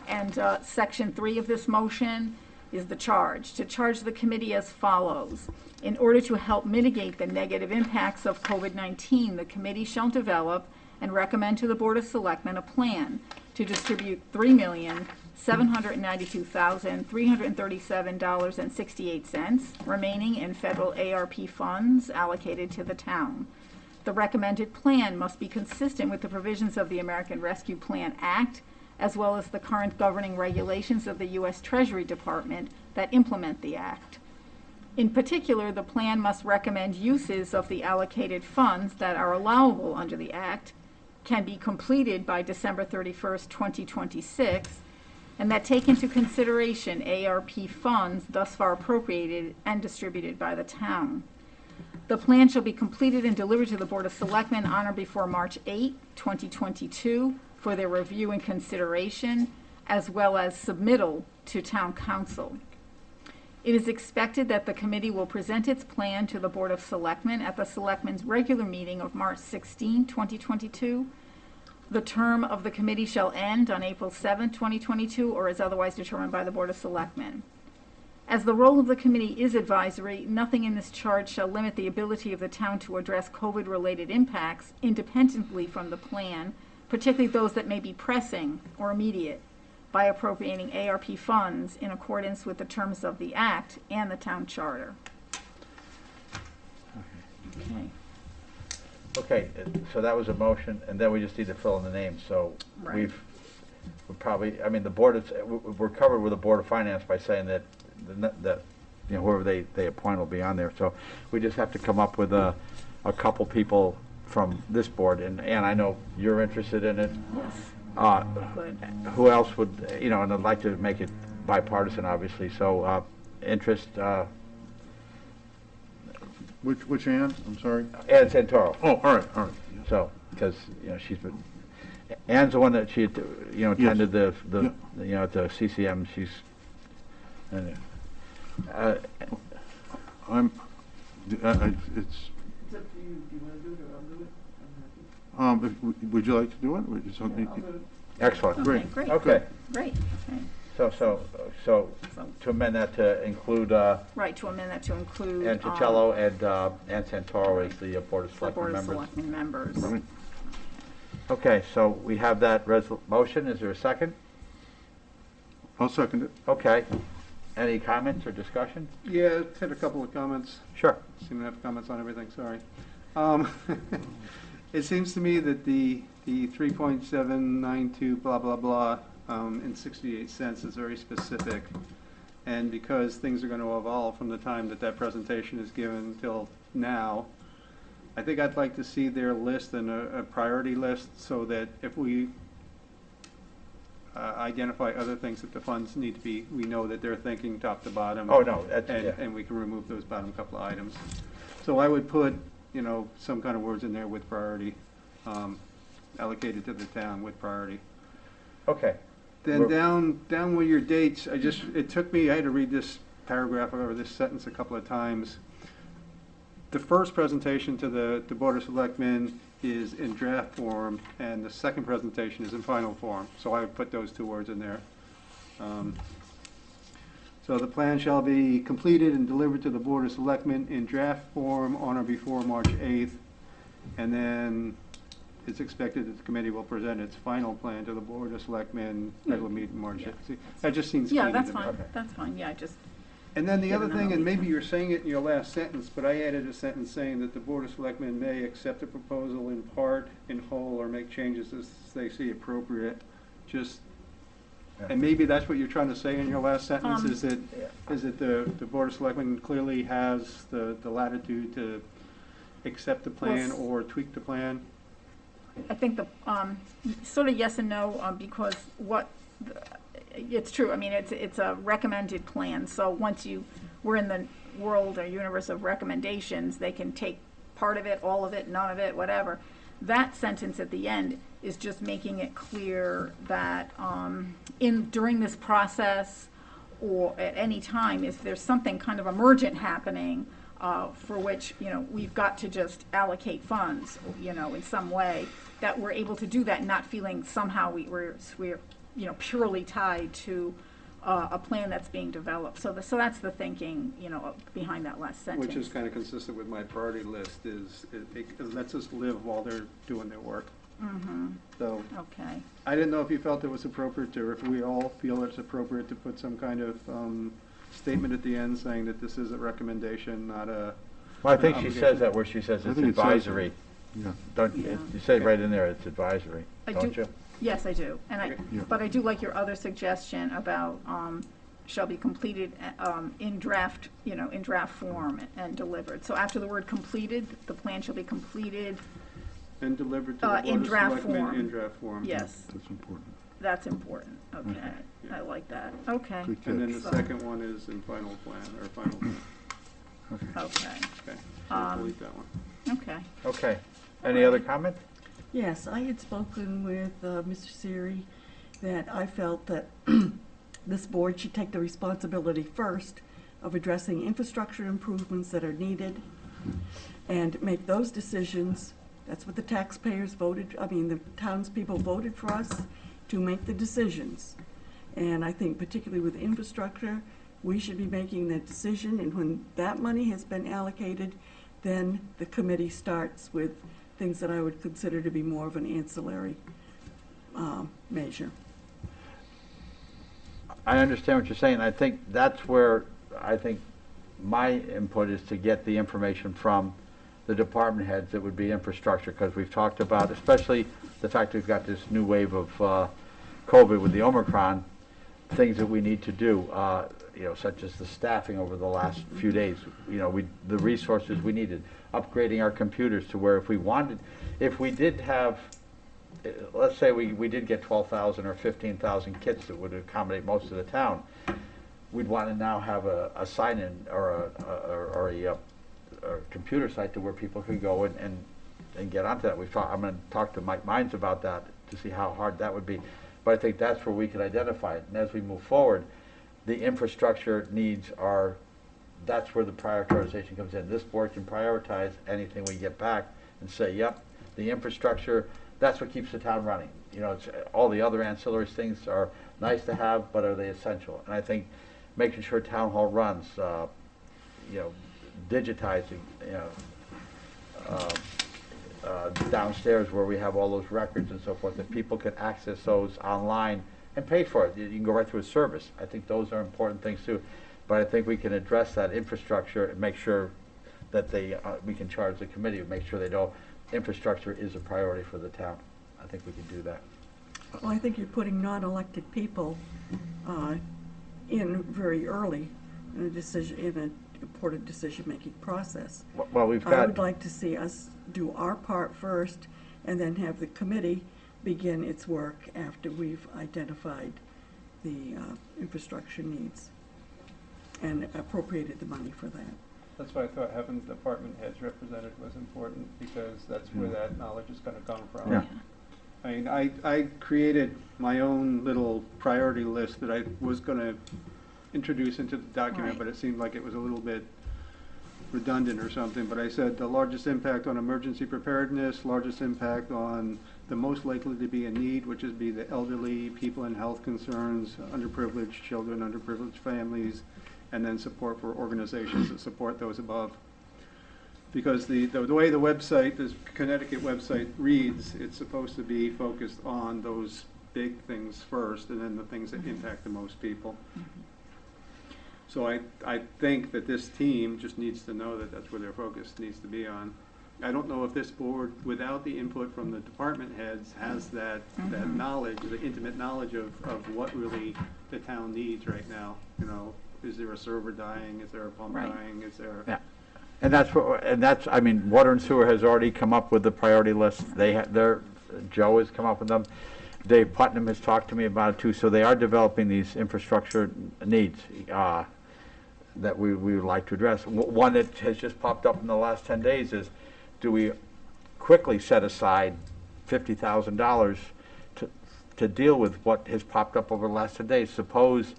And section 3 of this motion is the charge. To charge the committee as follows. In order to help mitigate the negative impacts of COVID-19, the committee shall develop and recommend to the Board of Selectmen a plan to distribute $3,792,337.68 remaining in federal ARP funds allocated to the town. The recommended plan must be consistent with the provisions of the American Rescue Plan Act, as well as the current governing regulations of the U.S. Treasury Department that implement the Act. In particular, the plan must recommend uses of the allocated funds that are allowable under the Act, can be completed by December 31st, 2026, and that take into consideration ARP funds thus far appropriated and distributed by the town. The plan shall be completed and delivered to the Board of Selectmen on or before March 8, 2022, for their review and consideration, as well as submittal to Town Council. It is expected that the committee will present its plan to the Board of Selectmen at the Selectmen's regular meeting of March 16, 2022. The term of the committee shall end on April 7, 2022, or as otherwise determined by the Board of Selectmen. As the role of the committee is advisory, nothing in this charge shall limit the ability of the town to address COVID-related impacts independently from the plan, particularly those that may be pressing or immediate, by appropriating ARP funds in accordance with the terms of the Act and the town charter. Okay. Okay, so that was a motion, and then we just need to fill in the names, so Right. we're probably, I mean, the board is, we're covered with the Board of Finance by saying that, you know, whoever they appoint will be on there, so we just have to come up with a couple people from this board, and I know you're interested in it. Yes. Good. Who else would, you know, and I'd like to make it bipartisan, obviously, so, interest, Which Ann? I'm sorry. Ann Santoro. Oh, all right. So, because, you know, she's been, Ann's the one that she, you know, attended the, you know, at the CCM, she's, I'm, it's, It's up to you. Do you want to do it or I'll do it? I'm happy. would you like to do it? Would you Yeah, something? I'll do it. excellent. Okay, great. Okay, Great. Okay. so to amend that to include, Right, to amend that to include. Ann Ticello and Ann Santoro as the Board of The Selectmen Board of members. Selectmen members. Right. Okay, so we have that motion, is there a second? I'll second it. Okay, any comments or discussion? Yeah, had a couple of comments. Sure. Seem to have comments on everything, sorry. It seems to me that the 3.792 blah, blah, blah, and 68 cents is very specific. And because things are going to evolve from the time that that presentation is given till now, I think I'd like to see their list and a priority list so that if we identify other things that the funds need to be, we know that they're thinking top to bottom. Oh, no, that's, yeah. And we can remove those bottom couple of items. So I would put, you know, some kind of words in there with priority, allocated to the town with priority. Okay. Then down with your dates, it took me, I had to read this paragraph or this sentence a couple of times. The first presentation to the Board of Selectmen is in draft form, and the second presentation is in final form. So I would put those two words in there. So the plan shall be completed and delivered to the Board of Selectmen in draft form on or before March 8th. And then it's expected that the committee will present its final plan to the Board of Selectmen that will meet in March 8th. See, that just seems Yeah, clean that's to me. fine, that's fine, yeah, just, And then the other Given thing, that and lead maybe time. you're saying it in your last sentence, but I added a sentence saying that the Board of Selectmen may accept a proposal in part, in whole, or make changes as they see appropriate. Just, and maybe that's what you're trying to say in your last sentence, is that the Board of Selectmen clearly has the latitude to accept the plan Well, or tweak the plan? I think the, sort of yes and no, because it's true, I mean, it's a recommended plan, so once we're in the world or universe of recommendations, they can take part of it, all of it, none of it, whatever. That sentence at the end is just making it clear that, during this process, or at any time, if there's something kind of emergent happening, for which, you know, we've got to just allocate funds, you know, in some way, that we're able to do that, not feeling somehow we're you know, purely tied to a plan that's being developed. So that's the thinking, you know, behind that last sentence. Which is kind of consistent with my priority list, is it lets us live while they're doing their work. Mm-hmm, So okay. I didn't know if you felt it was appropriate to, or if we all feel it's appropriate to put some kind of statement at the end saying that this is a recommendation, not a. Well, I think she says that where she says I it's think it says that. advisory. Yeah. Don't, Yeah. you say right in there, it's advisory, I don't do- you? Yes, I do, and Okay. Yeah. but I do like your other suggestion about, shall be completed, in draft, you know, in draft form and delivered. So after the word completed, the plan shall be completed, And delivered to the in Board of draft Selectmen form. in draft form. yes, That's important. that's important, okay, Yeah. I like that, okay, Good And then catch. the second one is in final plan, or final plan. okay, Okay, so I'll delete that one. okay. Okay. Any other comment? Yes, I had spoken with Mr. Siri that I felt that this board should take the responsibility first of addressing infrastructure improvements that are needed and make those decisions. That's what the taxpayers voted, the townspeople voted for us to make the decisions. And I think particularly with infrastructure, we should be making that decision, and when that money has been allocated, then the committee starts with things that I would consider to be more of an ancillary measure. I understand what you're saying. I think that's where, I think my input is to get the information from the department heads that would be infrastructure, because we've talked about, especially the fact we've got this new wave of COVID with the Omicron, things that we need to do, you know, such as the staffing over the last few days, you know, the resources we needed, upgrading our computers to where if we did have, let's say we did get 12,000 or 15,000 kits that would accommodate most of the town, we'd want to now have a sign-in or a computer site to where people could go and get onto that. I'm going to talk to Mike Mines about that to see how hard that would be. But I think that's where we could identify it. And as we move forward, the infrastructure needs that's where the prioritization comes in. This board can prioritize anything we get back and say, yep, the infrastructure, that's what keeps the town running. You know, all the other ancillary things are nice to have, but are they essential? And I think making sure town hall runs, you know, digitizing, you know, downstairs where we have all those records and so forth, that people can access those online and pay for it. You can go right through a service. I think those are important things too. But I think we can address that infrastructure and make sure that we can charge the committee and make sure they know infrastructure is a priority for the town. I think we can do that. Well, I think you're putting non-elected people in very early in an important decision-making process. Well, we've got. I would like to see us do our part first and then have the committee begin its work after we've identified the infrastructure needs and appropriated the money for that. That's why I thought having the department heads represented was important, because that's where that knowledge is going to come from. Yeah. I mean, I created my own little priority list that I was going to introduce into the document, Right. but it seemed like it was a little bit redundant or something. But I said the largest impact on emergency preparedness, largest impact on the most likely to be in need, which would be the elderly, people in health concerns, underprivileged children, underprivileged families, and then support for organizations that support those above. Because the way the website, this Connecticut website reads, it's supposed to be focused on those big things first, and then the things that impact the most people. So I think that this team just needs to know that that's where their focus needs to be on. I don't know if this board, without the input from the department heads, has that knowledge, the intimate knowledge of what really the town needs right now. You know, is there a server dying? Is there a pump Right. dying? Is there? Yeah. And I mean, Water and Sewer has already come up with the priority list. Joe has come up with them. Dave Putnam has talked to me about it too. So they are developing these infrastructure needs that we would like to address. One that has just popped up in the last 10 days is, do we quickly set aside $50,000 to deal with what has popped up over the last 10 days? Suppose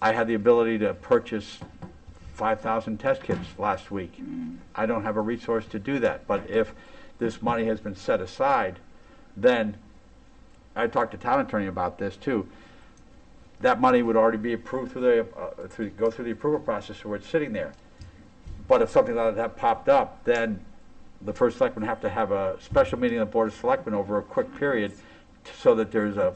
I had the ability to purchase 5,000 test kits last week. I don't have a resource to do that, but if this money has been set aside, then I talked to town attorney about this too. That money would already be approved go through the approval process, where it's sitting there. But if something like that popped up, then the first selectman have to have a special meeting of the Board of Selectmen over a quick period, so that there's the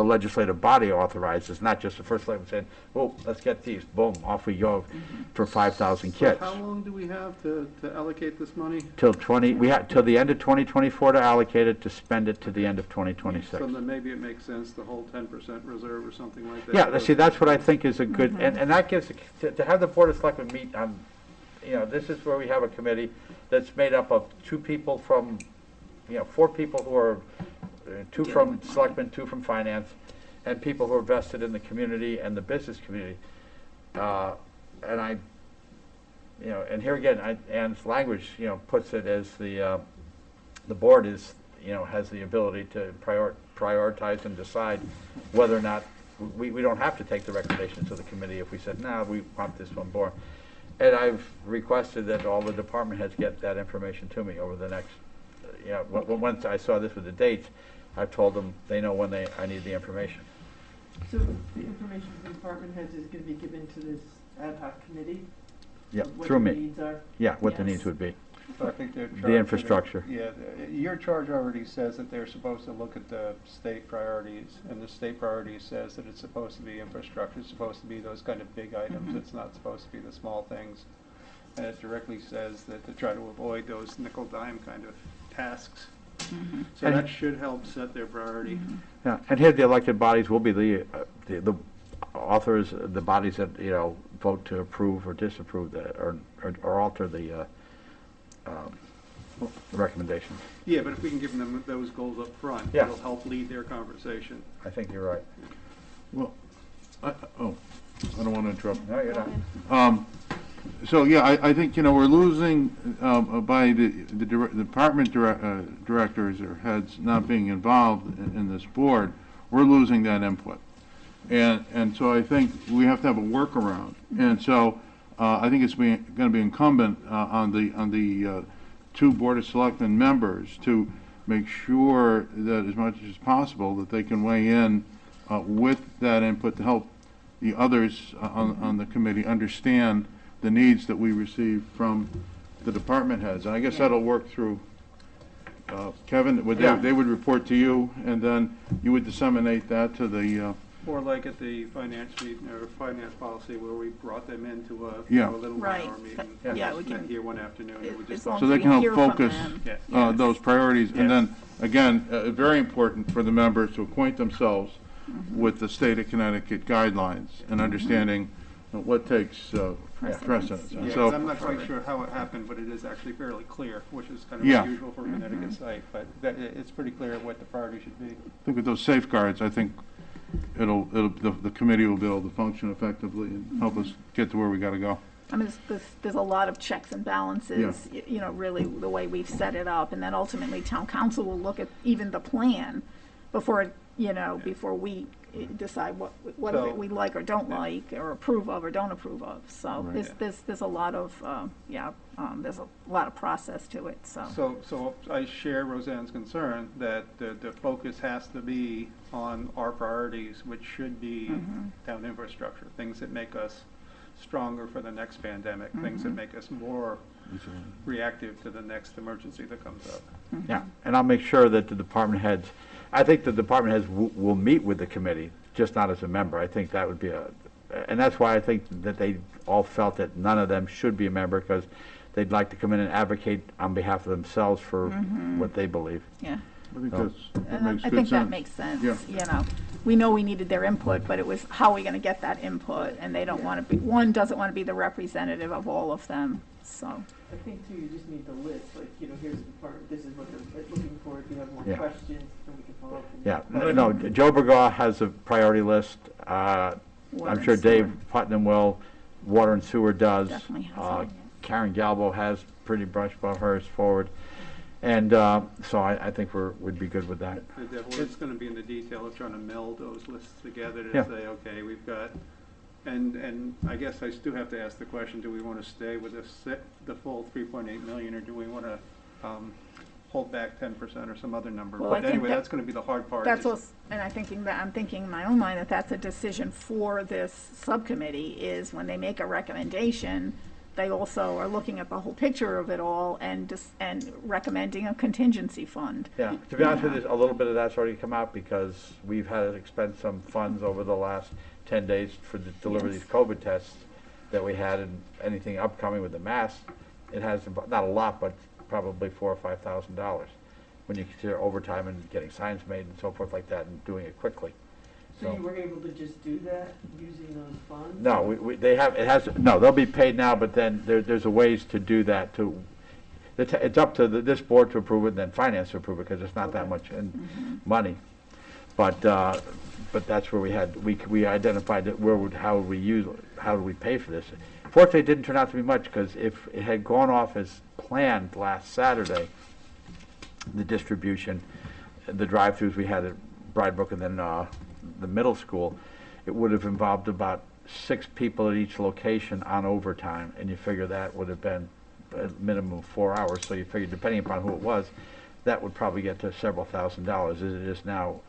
legislative body authorizes, not just the first selectman saying, "Oh, let's get these." Boom, off we go for 5,000 So kits. how long do we have to allocate this money? Till the end of 2024 to allocate it, to spend it to the end of 2026. So then maybe it makes sense to hold 10% reserve or something like that. Yeah, see, that's what I think is a good, and that gives, to have the Board of Selectmen meet on, this is where we have a committee that's made up of 2 people from, 4 people who are, 2 from Selectmen, 2 from Finance, and people who are vested in the community and the business community. And here again, Ann's language, puts it as the board is, has the ability to prioritize and decide whether or not, we don't have to take the recommendations of the committee if we said, nah, we want this one more. And I've requested that all the department heads get that information to me over the next, once I saw this with the dates, I've told them they know when I need the information. So the information from department heads is going to be given to this ad hoc committee? Yeah, of what through the me. needs are? Yeah, what the Yes. needs would be. I think they're The infrastructure. Yeah, your charge already says that they're supposed to look at the state priorities, and the state priorities says that it's supposed to be infrastructure, it's supposed to be those kind of big items, it's not supposed to be the small things. And it directly says that to try to avoid those nickel dime kind of tasks. So And- that should help set their priority. Yeah, and here the elected bodies will be the authors, the bodies that, you know, vote to approve or disapprove the, or alter the recommendations. Yeah, but if we can give them those goals up front, Yeah. it'll help lead their conversation. I think you're right. Well, I don't want to interrupt. No, you're not. So, yeah, I think, you know, we're losing, by the department directors or heads not being involved in this board, we're losing that input. And so I think we have to have a workaround. And so I think it's going to be incumbent on the two Board of Selectmen members to make sure that as much as possible that they can weigh in with that input to help the others on the committee understand the needs that we receive from the department heads. And I guess that'll work through Kevin. They would report to you, and then you would disseminate that to the Or like at the finance meeting, or finance policy, where we brought them into a Yeah. a little Right. 1 hour meeting. Yeah, we Met can- here one afternoon, and we as just long so as they we can help hear from focus them. Yeah. those priorities. And Yes. then, again, very important for the members to acquaint themselves with the state of Connecticut guidelines and understanding what takes precedence. Yeah, And 'cause so, I'm not quite sure how it happened, but it is actually fairly clear, which is kind of Yeah. unusual for a Connecticut site, but it's pretty clear what the priority should be. I think with those safeguards, I think the committee will be able to function effectively and help us get to where we got to go. I mean, there's a lot of checks and balances, you know, really the way we've set it up. And then ultimately, town council will look at even the plan before, you know, before we decide what of it we like or don't like, or approve of or don't approve of. So Right. there's a lot of, there's a lot of process to it, so. So I share Roseanne's concern that the focus has to be on our priorities, which should be town infrastructure, things that make us stronger for the next pandemic, things that make us more reactive to the next emergency that comes up. Yeah, and I'll make sure that the department heads, I think the department heads will meet with the committee, just not as a member. I think that would be and that's why I think that they all felt that none of them should be a member, because they'd like to come in and advocate on behalf of themselves for what they believe. Yeah. I think that makes good sense. I think that makes sense, Yeah. you know. We know we needed their input, but it was how are we gonna get that input? And they don't wanna be, one doesn't wanna be the representative of all of them, so. I think too, you just need the list, like, you know, here's the part, this is what they're looking for, if you have more Yeah. questions, then we can follow up. Yeah, no, Joe Bergaw has a priority list. I'm Water sure and Dave sewer. Putnam will. Water and Sewer does. Definitely has one, yeah. Karen Galbo has pretty much above hers forward. And so I think we'd be good with that. The devil is going to be in the detail of trying to meld those lists together to Yeah. say, okay, we've got, and I guess I still have to ask the question, do we want to stay with the full 3.8 million, or do we want to hold back 10% or some other number? Well, I But think anyway, that- that's going to be the hard part. That's is- what's, and I'm thinking in my own mind that that's a decision for this subcommittee, is when they make a recommendation, they also are looking at the whole picture of it all and recommending a contingency fund. Yeah, to be honest with you, a little bit of that's already come out, because we've had to expend some funds over the last 10 days to deliver Yes. these COVID tests that we had, and anything upcoming with the masks. It has, not a lot, but probably $4,000 or $5,000 when you consider overtime and getting signs made and so forth like that, and doing it quickly. So you were able to just do that using those funds? No, they'll be paid now, but then there's a ways to do that it's up to this board to approve it and then finance to approve it, because it's not that much in money. But that's where we identified that how do we pay for this? Fortunately, it didn't turn out to be much, because if it had gone off as planned last Saturday, the distribution, the drive-throughs we had at Bridebrook and then the middle school, it would have involved about 6 people at each location on overtime, and you figure that would have been a minimum of 4 hours. So you figure, depending upon who it was, that would probably get to several $1,000s. As it is now,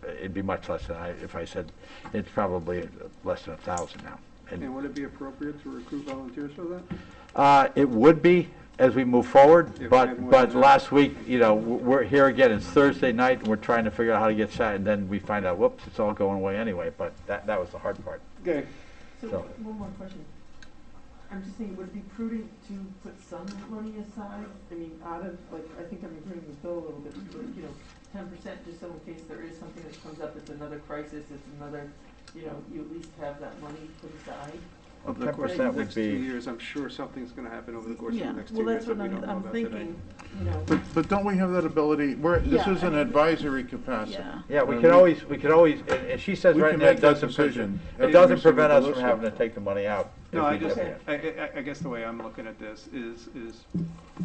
it'd be much less than if I said it's probably less than 1,000 now. And would it be appropriate to recruit volunteers for that? It would be, as we move forward, If we have but, more but than that. last week, you know, we're here again, it's Thursday night, and we're trying to figure out how to get set, and then we find out, whoops, it's all going away anyway, but that was the hard part. Okay. So, So- one more question. I'm just thinking, would it be prudent to put some money aside? I mean, out of, like, I think I'm agreeing with Bill a little bit, but, 10% just so in case there is something that comes up, it's another crisis, it's another, you at least have that money put aside. Over the 10% course of the would next 2 be- years, I'm sure something's gonna happen over the course of Yeah. the next 2 Well, years that's that what we don't know I'm about today. thinking, But don't we have that ability, this Yeah, is an I mean- advisory capacity. Yeah. Yeah, we And could always, and she says We right can now, make it that doesn't, decision it every doesn't single prevent us from ballistic. having to take the money out. No, if I we just, do. I guess the way I'm looking at this is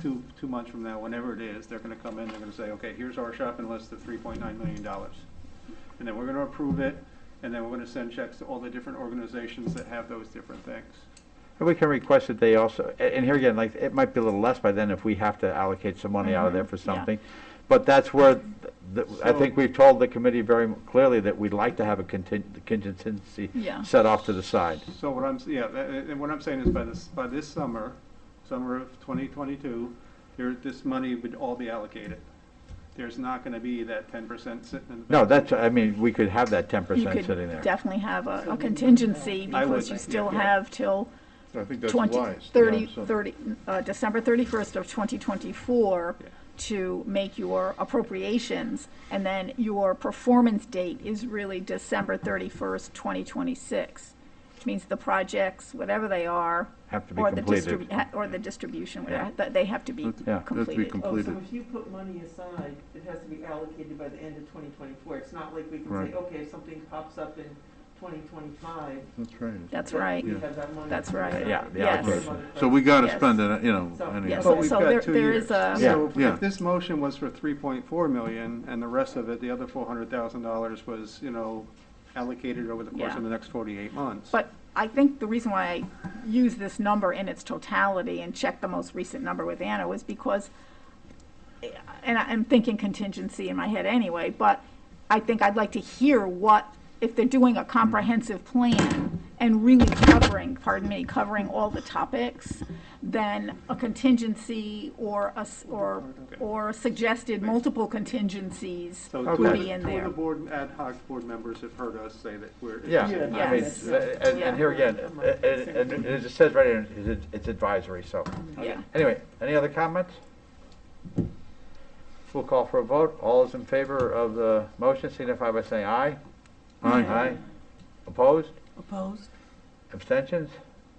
2 months from now, whenever it is, they're gonna come in, they're gonna say, okay, here's our shopping list of $3.9 million. And then we're gonna approve it, and then we're gonna send checks to all the different organizations that have those different things. And we can request that they also, and here again, like, it might be a little less by then if we have to allocate some money out of there for Yeah. something. But that's where, I So- think we've told the committee very clearly that we'd like to have a contingency Yeah. set off to the side. So what I'm, and what I'm saying is by this summer of 2022, this money would all be allocated. There's not gonna be that 10% sitting in the. No, that's, I mean, we could have that 10% You sitting there. could definitely have a contingency I would because you think, still yeah. have till I think that's 20, wise. 30, Yeah, so- 30, December 31st of 2024 Yeah. to make your appropriations, and then your performance date is really December 31st, 2026, which means the projects, whatever they are, Have to be or the completed. or the distribution, whatever, that they have to be Yeah. Have to be completed. Oh, so completed. if you put money aside, it has to be allocated by the end of 2024. It's not like we can Right. say, okay, if something pops up in 2025. That's right. That's then right. we have that money. That's right. Yeah, the Yes. allocation. So we gotta Yes. spend it, So- anyhow. Yes. But we've So got there- 2 there years. is a- So Yeah. if this motion was for 3.4 million, and the rest of it, the other $400,000 was, allocated over the course Yeah. of the next 48 months. But I think the reason why I use this number in its totality and check the most recent number with Anna was because, and I'm thinking contingency in my head anyway, but I think I'd like to hear what, if they're doing a comprehensive plan and really covering all the topics, then a contingency or or suggested multiple contingencies So Okay. would be in two of there. the board, ad hoc board members have heard us say that we're. Yeah, Yeah. I mean, Yes. and here again, and as it says right here, it's advisory, so. Yeah. Anyway, any other comments? We'll call for a vote. All those in favor of the motion signify by saying aye. Aye. Aye. Opposed? Opposed? Abstentions?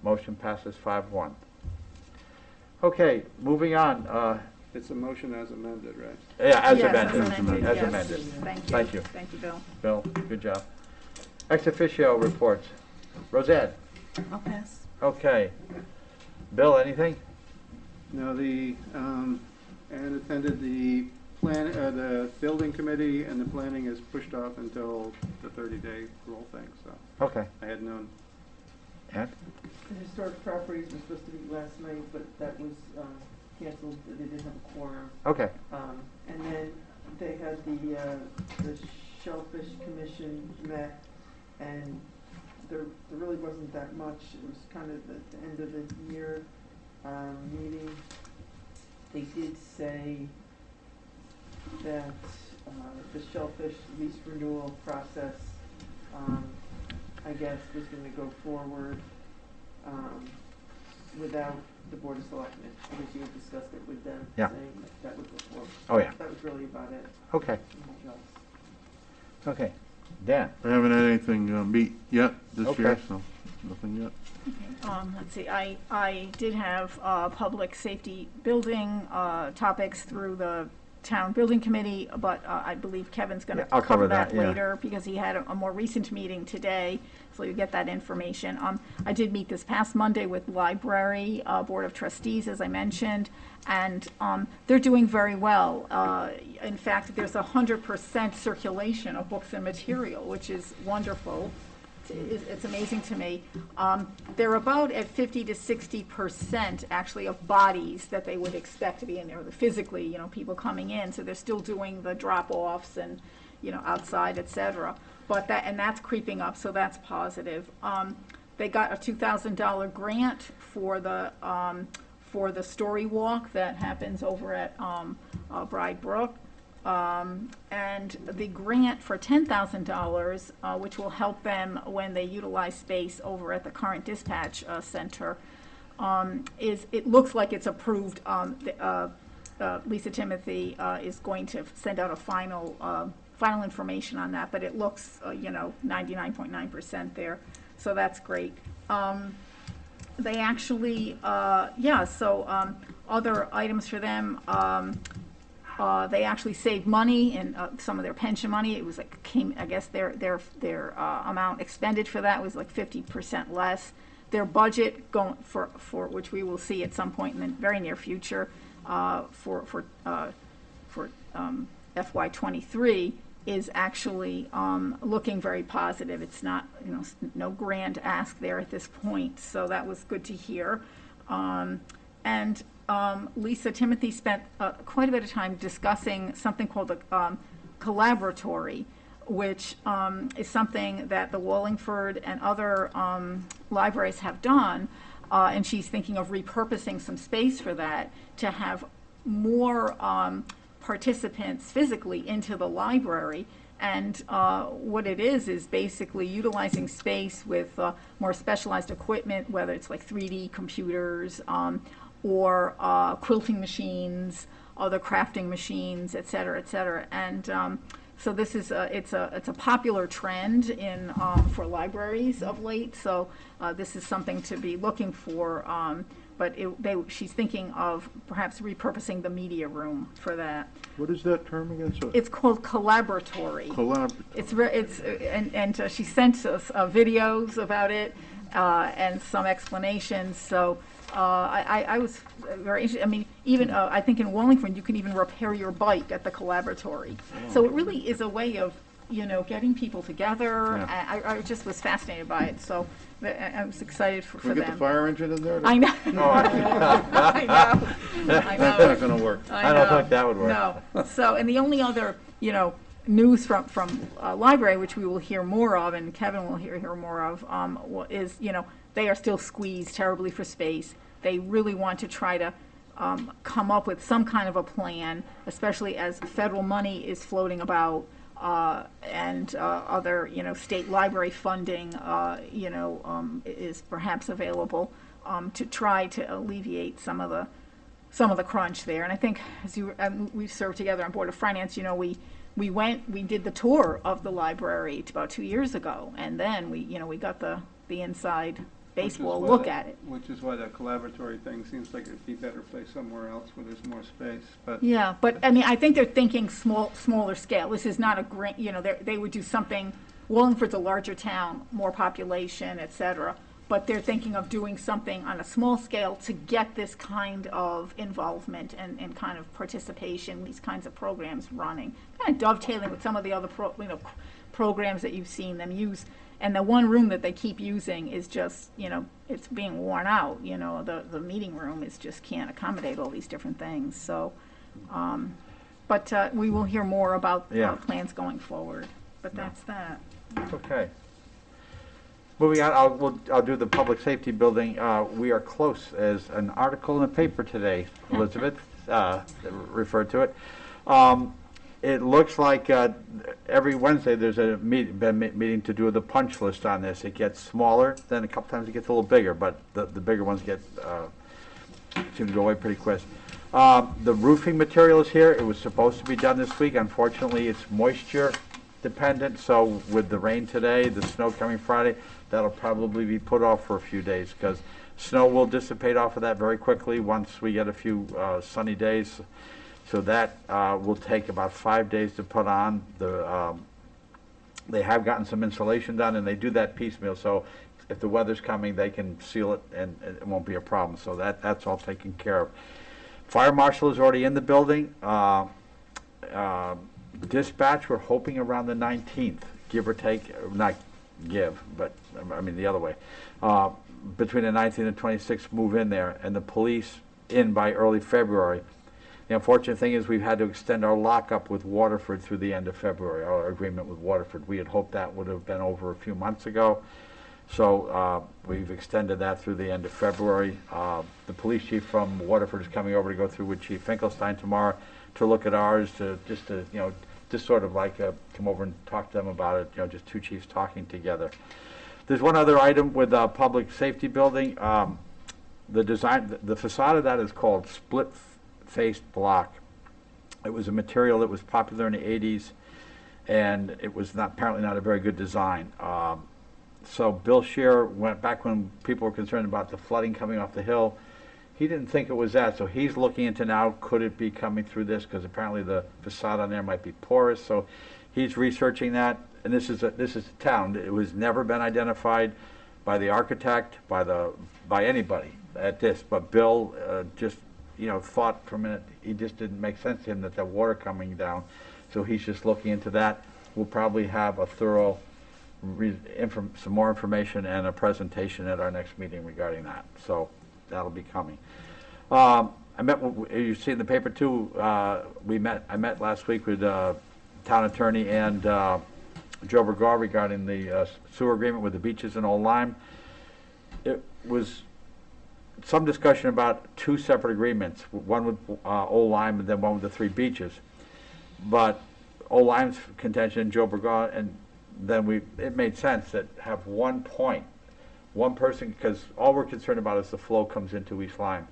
Motion passes 5-1. Okay, moving on. It's a motion as amended, right? Yeah, as Yes, amended. As yes. amended. Thank you. Thank you. Thank you, Bill. Bill, good job. Ex officio reports. Roseanne? I'll pass. Okay. Bill, anything? No, Ann attended the the building committee, and the planning is pushed off until the 30-day rule thing, so Okay. I had known. Ann? The historic properties were supposed to meet last night, but that was canceled. They didn't have a quorum. Okay. And then they had the Shellfish Commission met, and there really wasn't that much. It was kind of the end of the year meeting. They did say that the shellfish lease renewal process, I guess, was going to go forward without the Board of Selectmen, because you had discussed it with them, Yeah. saying that would go forward. Oh, yeah. That was really about it. Okay. Nothing else. Okay. Dan? We haven't had anything meet yet this year, Okay. so nothing yet. Let's see, I did have public safety building topics through the town building committee, but I believe Kevin's going to Yeah, I'll cover that, yeah. later because he had a more recent meeting today, so you get that information. I did meet this past Monday with Library Board of Trustees, as I mentioned, and they're doing very well. In fact, there's 100% circulation of books and material, which is wonderful. It's amazing to me. They're about at 50 to 60% actually of bodies that they would expect to be in there, physically, people coming in. So they're still doing the drop-offs and, outside, et cetera. But that's creeping up, so that's positive. They got a $2,000 grant for the for the story walk that happens over at Bride Brook. And the grant for $10,000, which will help them when they utilize space over at the current dispatch center, it looks like it's approved. Lisa Timothy is going to send out a final information on that, but it looks 99.9% there, so that's great. They actually other items for them. They actually saved money in some of their pension money. It was I guess their amount expended for that was like 50% less. Their budget going for which we will see at some point in the very near future for FY23 is actually looking very positive. It's not no grand ask there at this point, so that was good to hear. Lisa Timothy spent quite a bit of time discussing something called the Collaboratory, which is something that the Wallingford and other libraries have done, and she's thinking of repurposing some space for that to have more participants physically into the library. And what it is basically utilizing space with more specialized equipment, whether it's like 3D computers, or quilting machines, other crafting machines, et cetera, et cetera. And so this is it's a popular trend in for libraries of late. So this is something to be looking for. But she's thinking of perhaps repurposing the media room for that. What is that term again? So It's called Collaboratory. And she sent us videos about it and some explanations. So I was very interested. I mean, even I think in Wallingford you can even repair your bike at the Collaboratory. So it really is a way of getting people together. Yeah. I just was fascinated by it. So I was excited for Can we them. get the fire engine in there? I know. Oh. I know. That's not going to work. I don't think that would work. No. So, and the only other, news from library, which we will hear more of, and Kevin will hear more of, is, they are still squeezed terribly for space. They really want to try to come up with some kind of a plan, especially as federal money is floating about, and other, state library funding, is perhaps available to try to alleviate some of the crunch there. And I think as we served together on Board of Finance, we did the tour of the library about 2 years ago, and then we got the inside baseball look at it. Which is why that Collaboratory thing seems like it'd be better placed somewhere else where there's more space. But Yeah, but I mean, I think they're thinking smaller scale. This is not a great, they would do something. Wallingford's a larger town, more population, et cetera. But they're thinking of doing something on a small scale to get this kind of involvement and kind of participation, these kinds of programs running, kind of dovetailing with some of the other programs that you've seen them use. And the one room that they keep using is just, it's being worn out. The meeting room just can't accommodate all these different things. So, but we will hear more about plans going forward. But that's that. Okay. Moving on, I'll do the public safety building. We are close, as an article in the paper today, Elizabeth referred to it. It looks like every Wednesday there's a meeting to do the punch list on this. It gets smaller, then a couple times it gets a little bigger, but the bigger ones seem to go away pretty quick. The roofing material is here. It was supposed to be done this week. Unfortunately, it's moisture dependent, so with the rain today, the snow coming Friday, that'll probably be put off for a few days, because snow will dissipate off of that very quickly once we get a few sunny days. So that will take about 5 days to put on. They have gotten some insulation done, and they do that piecemeal, so if the weather's coming, they can seal it, and it won't be a problem. So that's all taken care of. Fire marshal is already in the building. Dispatch, we're hoping around the 19th, give or take, not give, but I mean the other way. Between the 19th and 26th, move in there, and the police in by early February. The unfortunate thing is we've had to extend our lockup with Waterford through the end of February, our agreement with Waterford. We had hoped that would have been over a few months ago. So we've extended that through the end of February. The police chief from Waterford is coming over to go through with Chief Finkelstein tomorrow to look at ours, just sort of like come over and talk to them about it, just two chiefs talking together. There's one other item with public safety building. The facade of that is called split-faced block. It was a material that was popular in the 80s, and it was apparently not a very good design. So Bill Scheer went back when people were concerned about the flooding coming off the hill. He didn't think it was that, so he's looking into now, could it be coming through this? Because apparently the facade on there might be porous, so he's researching that. And this is a town. It was never been identified by the architect, by anybody at this. But Bill just thought for a minute, it just didn't make sense to him that water coming down. So he's just looking into that. We'll probably have a thorough some more information and a presentation at our next meeting regarding that. So that'll be coming. You see in the paper too, I met last week with town attorney and Joe Bergar regarding the sewer agreement with the beaches in Old Lyme. It was some discussion about two separate agreements, one with Old Lyme and then one with the three beaches. But Old Lyme's contention, Joe Bergar, and then it made sense that have one person, because all we're concerned about is the flow comes into East Lyme,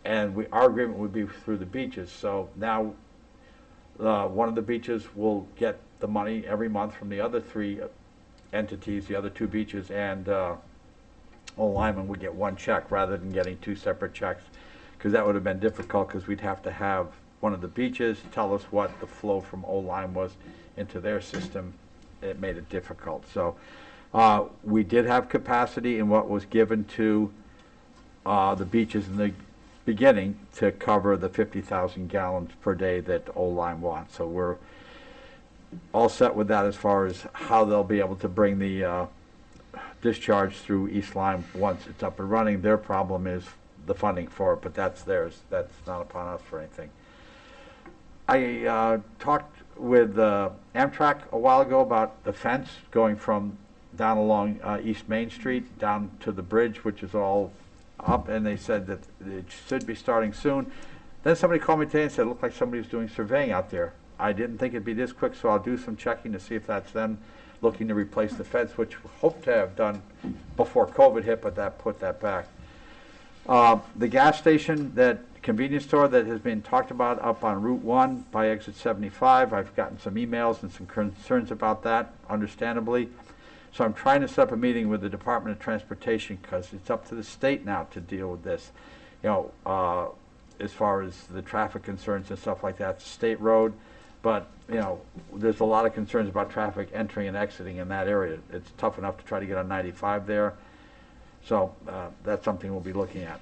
and our agreement would be through the beaches. So now one of the beaches will get the money every month from the other three entities, the other two beaches, and Old Lyman would get one check rather than getting two separate checks, because that would have been difficult, because we'd have to have one of the beaches tell us what the flow from Old Lyme was into their system. It made it difficult. So we did have capacity in what was given to the beaches in the beginning to cover the 50,000 gallons per day that Old Lyme wants. So we're all set with that as far as how they'll be able to bring the discharge through East Lyme once it's up and running. Their problem is the funding for it, but that's theirs. That's not upon us for anything. I talked with Amtrak a while ago about the fence going from down along East Main Street down to the bridge, which is all up, and they said that it should be starting soon. Then somebody called me today and said it looked like somebody was doing surveying out there. I didn't think it'd be this quick, so I'll do some checking to see if that's them looking to replace the fence, which we hope to have done before COVID hit, but that put that back. The gas station, that convenience store that has been talked about up on Route 1 by exit 75, I've gotten some emails and some concerns about that, understandably. So I'm trying to set up a meeting with the Department of Transportation, because it's up to the state now to deal with this. As far as the traffic concerns and stuff like that, it's a state road, but there's a lot of concerns about traffic entering and exiting in that area. It's tough enough to try to get on 95 there. So that's something we'll be looking at.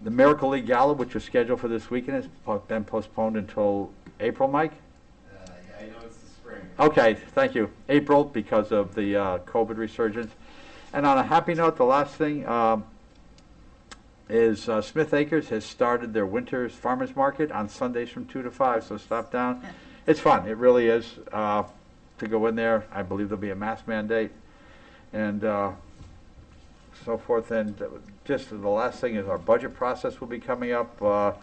The Miracle League Gala, which was scheduled for this weekend, has been postponed until April, Mike? I know it's the spring. Okay, thank you. April, because of the COVID resurgence. And on a happy note, the last thing is Smith Acres has started their winter farmers market on Sundays from 2 to 5, so stop down. It's fun, it really is, to go in there. I believe there'll be a mask mandate and so forth. And just the last thing is our budget process will be coming up.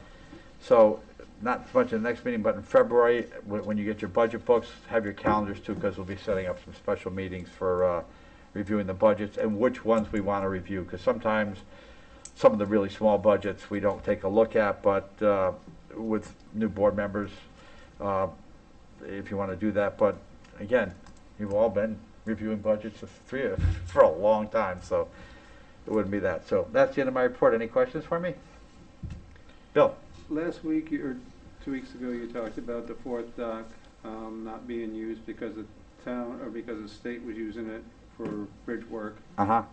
So not much in the next meeting, but in February, when you get your budget books, have your calendars too, because we'll be setting up some special meetings for reviewing the budgets and which ones we want to review, because sometimes some of the really small budgets we don't take a look at, but with new board members, if you want to do that. But again, you've all been reviewing budgets for a long time, so it wouldn't be that. So that's the end of my report. Any questions for me? Bill? Last week, or 2 weeks ago, you talked about the fourth dock not being used because the town, or because the state was using it for bridge work. Uh-huh.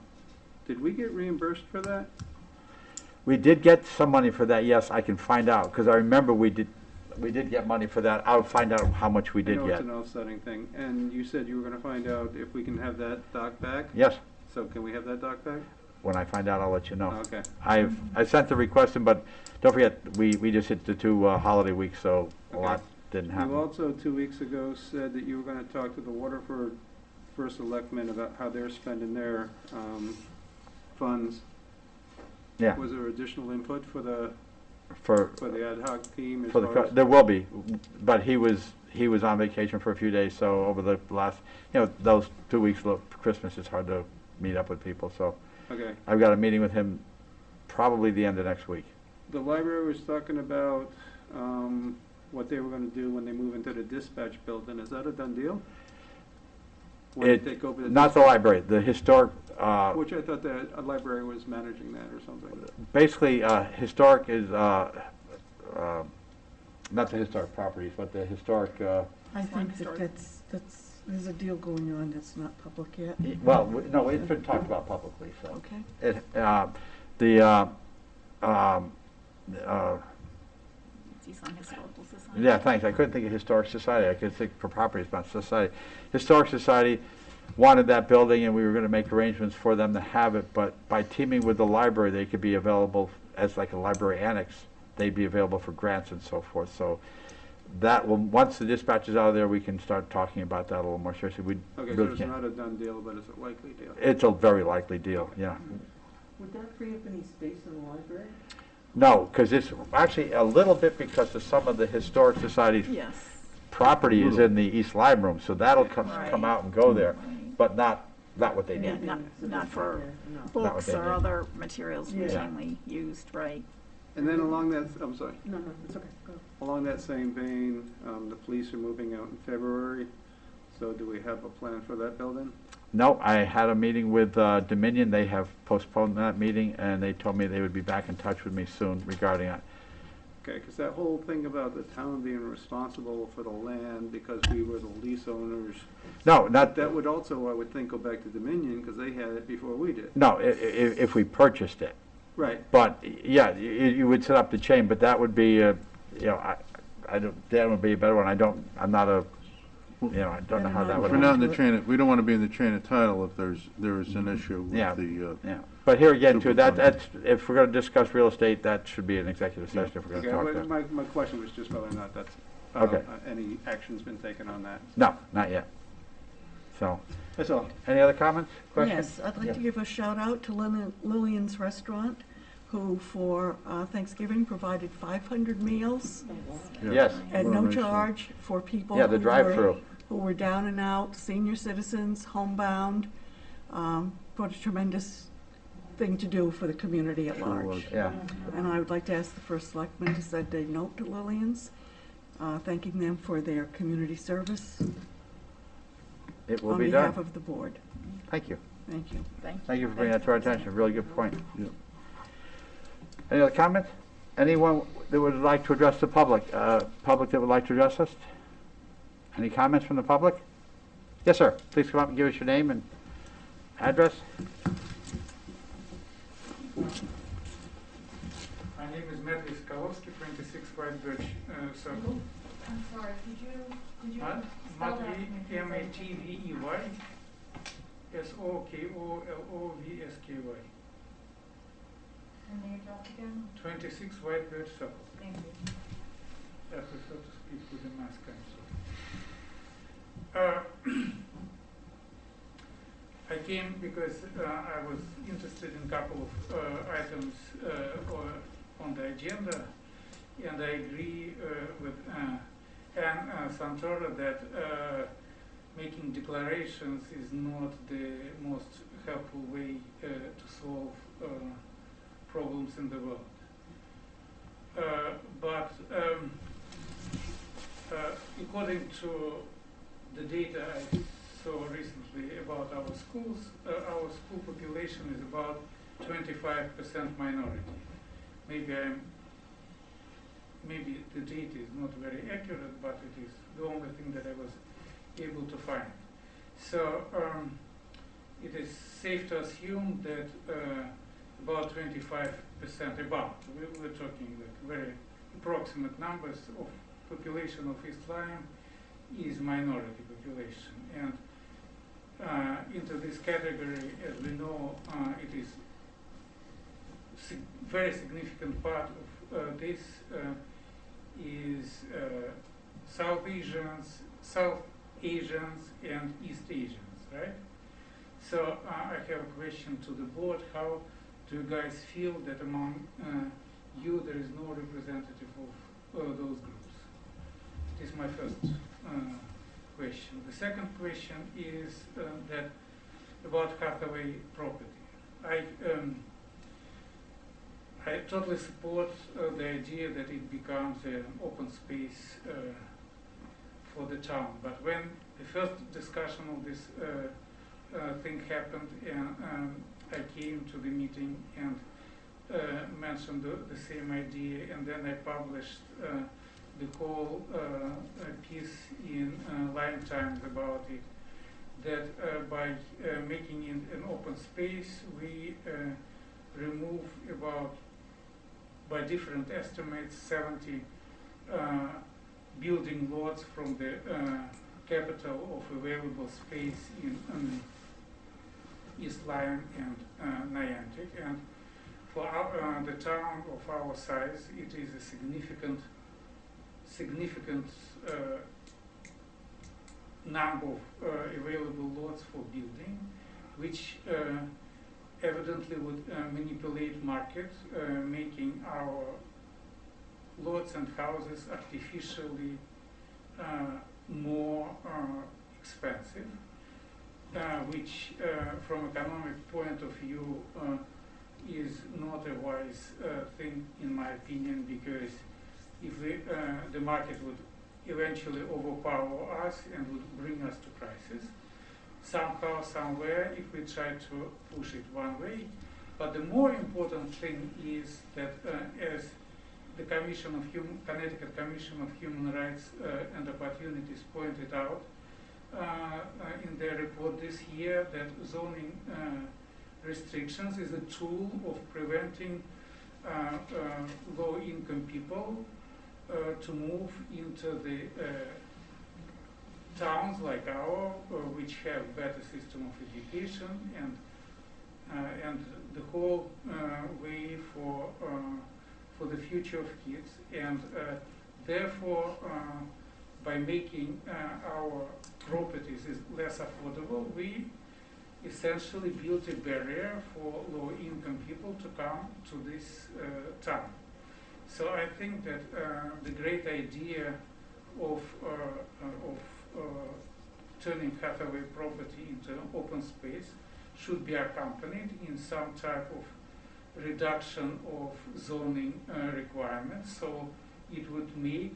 Did we get reimbursed for that? We did get some money for that, yes. I can find out, because I remember we did get money for that. I'll find out how much we did I know get. it's an offsetting thing. And you said you were going to find out if we can have that dock back? Yes. So can we have that dock back? When I find out, I'll let you know. Okay. I sent the request in, but don't forget, we just hit the 2 holiday weeks, so a lot didn't happen. You also 2 weeks ago said that you were going to talk to the Waterford First Selectmen about how they're spending their funds. Yeah, Was there additional input for the for, ad hoc team as for far as? there will be, but he was on vacation for a few days, so over the last, those 2 weeks for Christmas, it's hard to meet up with people, so Okay. I've got a meeting with him probably the end of next week. The library was talking about what they were going to do when they move into the dispatch building. Is that a done deal? When they take over the Not the dispatch? library, the historic, Which I thought that a library was managing that or something. basically, historic is, not the historic properties, but the historic, I think that's, there's a deal going on that's not public yet. well, no, it's been talked about publicly, so. Okay. It, It's East Lyme Historical Society. yeah, thanks, I couldn't think of Historic Society, I could think for properties, but society. Historic Society wanted that building, and we were gonna make arrangements for them to have it, but by teaming with the library, they could be available as like a library annex. They'd be available for grants and so forth, so that will, once the dispatch is out of there, we can start talking about that a little more seriously. We Okay, so really it's can't. not a done deal, but it's a likely deal. It's a very likely deal, yeah. Would that free up any space in the library? No, because it's actually a little bit because of some of the Historic Society's Yes. property is in the East Lyme room, so that'll come Right. out and go there, Right. but not what they Yeah, need. not for No. books they or did. other materials Yeah. routinely used, right? And then along that, I'm sorry, No, it's okay, go. along that same vein, the police are moving out in February. So do we have a plan for that building? No, I had a meeting with Dominion, they have postponed that meeting, and they told me they would be back in touch with me soon regarding it. Okay, because that whole thing about the town being responsible for the land because we were the lease owners, No, not, that would also, I would think, go back to Dominion because they had it before we did. no, if we purchased it. Right. But, yeah, you would set up the chain, but that would be, I don't, Dan would be a better one, I'm not a, I don't know how that would We're not in happen. the chain, we don't want to be in the chain of title if there is an issue Yeah. with the, Yeah, but here again, too, Superfund. that's, if we're gonna discuss real estate, that should be an executive session if we're Okay, gonna talk but about. my question was just whether or not that's, Okay. any action's been taken on that. No, not yet. So, That's all. any other comments, questions? Yes, I'd like Yeah. to give a shout out to Lillian's Restaurant, who for Thanksgiving provided 500 meals Yes, at What a no nice charge for people yeah, the drive-through. who were down and out, senior citizens, homebound. What a tremendous thing to do for the community at Sure large. was. Yeah, And I would like to ask the first selectman to send a note to Lillian's, thanking them for their community service it will on be done. behalf of the board. Thank you. Thank you. Thank you for bringing that to our attention, really good point. Yep. Any other comments? Anyone that would like to address the public, public that would like to address us? Any comments from the public? Yes, sir, please come up and give us your name and address. My name is Matthew Skalowski, 26 White Birch Circle. I'm sorry, could you spell that? Matvey, M-A-T-V-E-Y, S-O-K-O-L-O-V-S-K-Y. And the address again? 26 White Birch Circle. Thank you. I prefer to speak with a mask, I'm sorry. I came because I was interested in a couple of items on the agenda, and I agree with Ann Santoro that making declarations is not the most helpful way to solve problems in the world. But according to the data I saw recently about our schools, our school population is about 25% minority. Maybe the data is not very accurate, but it is the only thing that I was able to find. So it is safe to assume that about 25%, we're talking like very approximate numbers of population of East Lyme is minority population. And into this category, as we know, it is very significant part of this is South Asians and East Asians. right? So I have a question to the board. How do you guys feel that among you there is no representative of those groups? This is my first question. The second question is that about Hathaway property. I totally support the idea that it becomes an open space for the town. But when the first discussion of this thing happened, and I came to the meeting and mentioned the same idea, and then I published the whole piece in Lyme Times about it, that by making it an open space, we remove about, by different estimates, 70 building lots from the capital of available space in East Lyme and Niantic. And for the town of our size, it is a significant number of available lots for building, which evidently would manipulate market, making our lots and houses artificially more expensive, which from economic point of view is not a wise thing in my opinion, because if the market would eventually overpower us and would bring us to crisis somehow, somewhere, if we try to push it one way. But the more important thing is that as the Connecticut Commission of Human Rights and Opportunities pointed out in their report this year, that zoning restrictions is a tool of preventing low-income people to move into the towns like ours, which have better system of education and the whole way for the future of kids. And therefore, by making our properties less affordable, we essentially built a barrier for low-income people to come to this town. So I think that the great idea of turning Hathaway property into open space should be accompanied in some type of reduction of zoning requirements, so it would make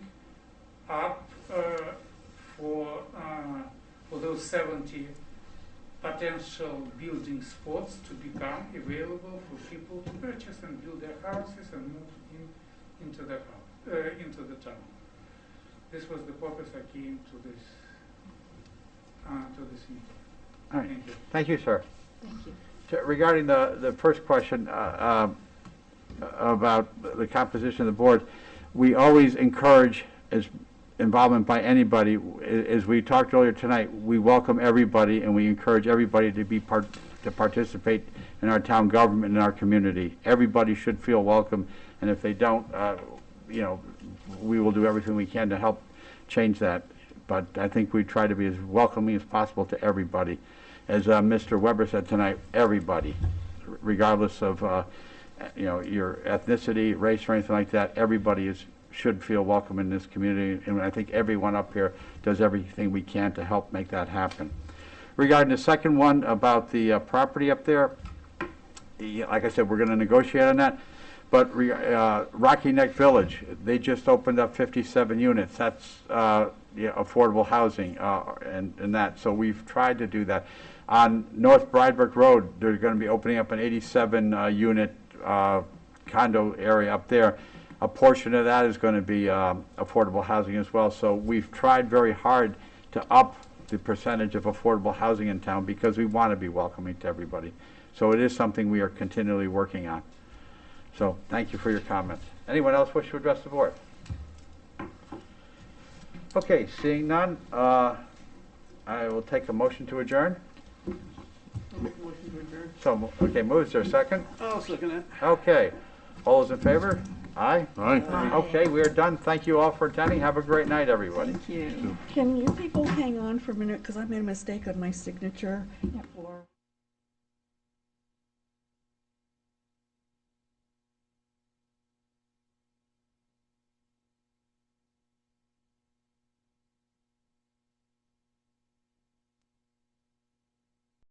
up for those 70 potential building spots to become available for people to purchase and build their houses and move into the town. This was the purpose I came to this meeting. All right. Thank you. Thank you, sir. Thank you. Regarding the first question about the composition of the board, we always encourage involvement by anybody. As we talked earlier tonight, we welcome everybody and we encourage everybody to participate in our town government and our community. Everybody should feel welcome, and if they don't, we will do everything we can to help change that. But I think we try to be as welcoming as possible to everybody. As Mr. Weber said tonight, everybody, regardless of your ethnicity, race, or anything like that, everybody should feel welcome in this community, and I think everyone up here does everything we can to help make that happen. Regarding the second one about the property up there, like I said, we're going to negotiate on that. But Rocky Neck Village, they just opened up 57 units. That's affordable housing and that. So we've tried to do that. On North Bridebrook Road, they're going to be opening up an 87 unit condo area up there. A portion of that is going to be affordable housing as well. So we've tried very hard to up the percentage of affordable housing in town because we want to be welcoming to everybody. So it is something we are continually working on. So thank you for your comments. Anyone else wish to address the board? Okay, seeing none, I will take a motion to adjourn. I'll make a motion to adjourn. So, okay, moves there a second? I'll second it. Okay, all those in favor? Aye? Aye. Okay, we are done. Thank you all for attending. Have a great night, everybody. Thank you. Can you people hang on for a minute, because I made a mistake on my signature? Yep.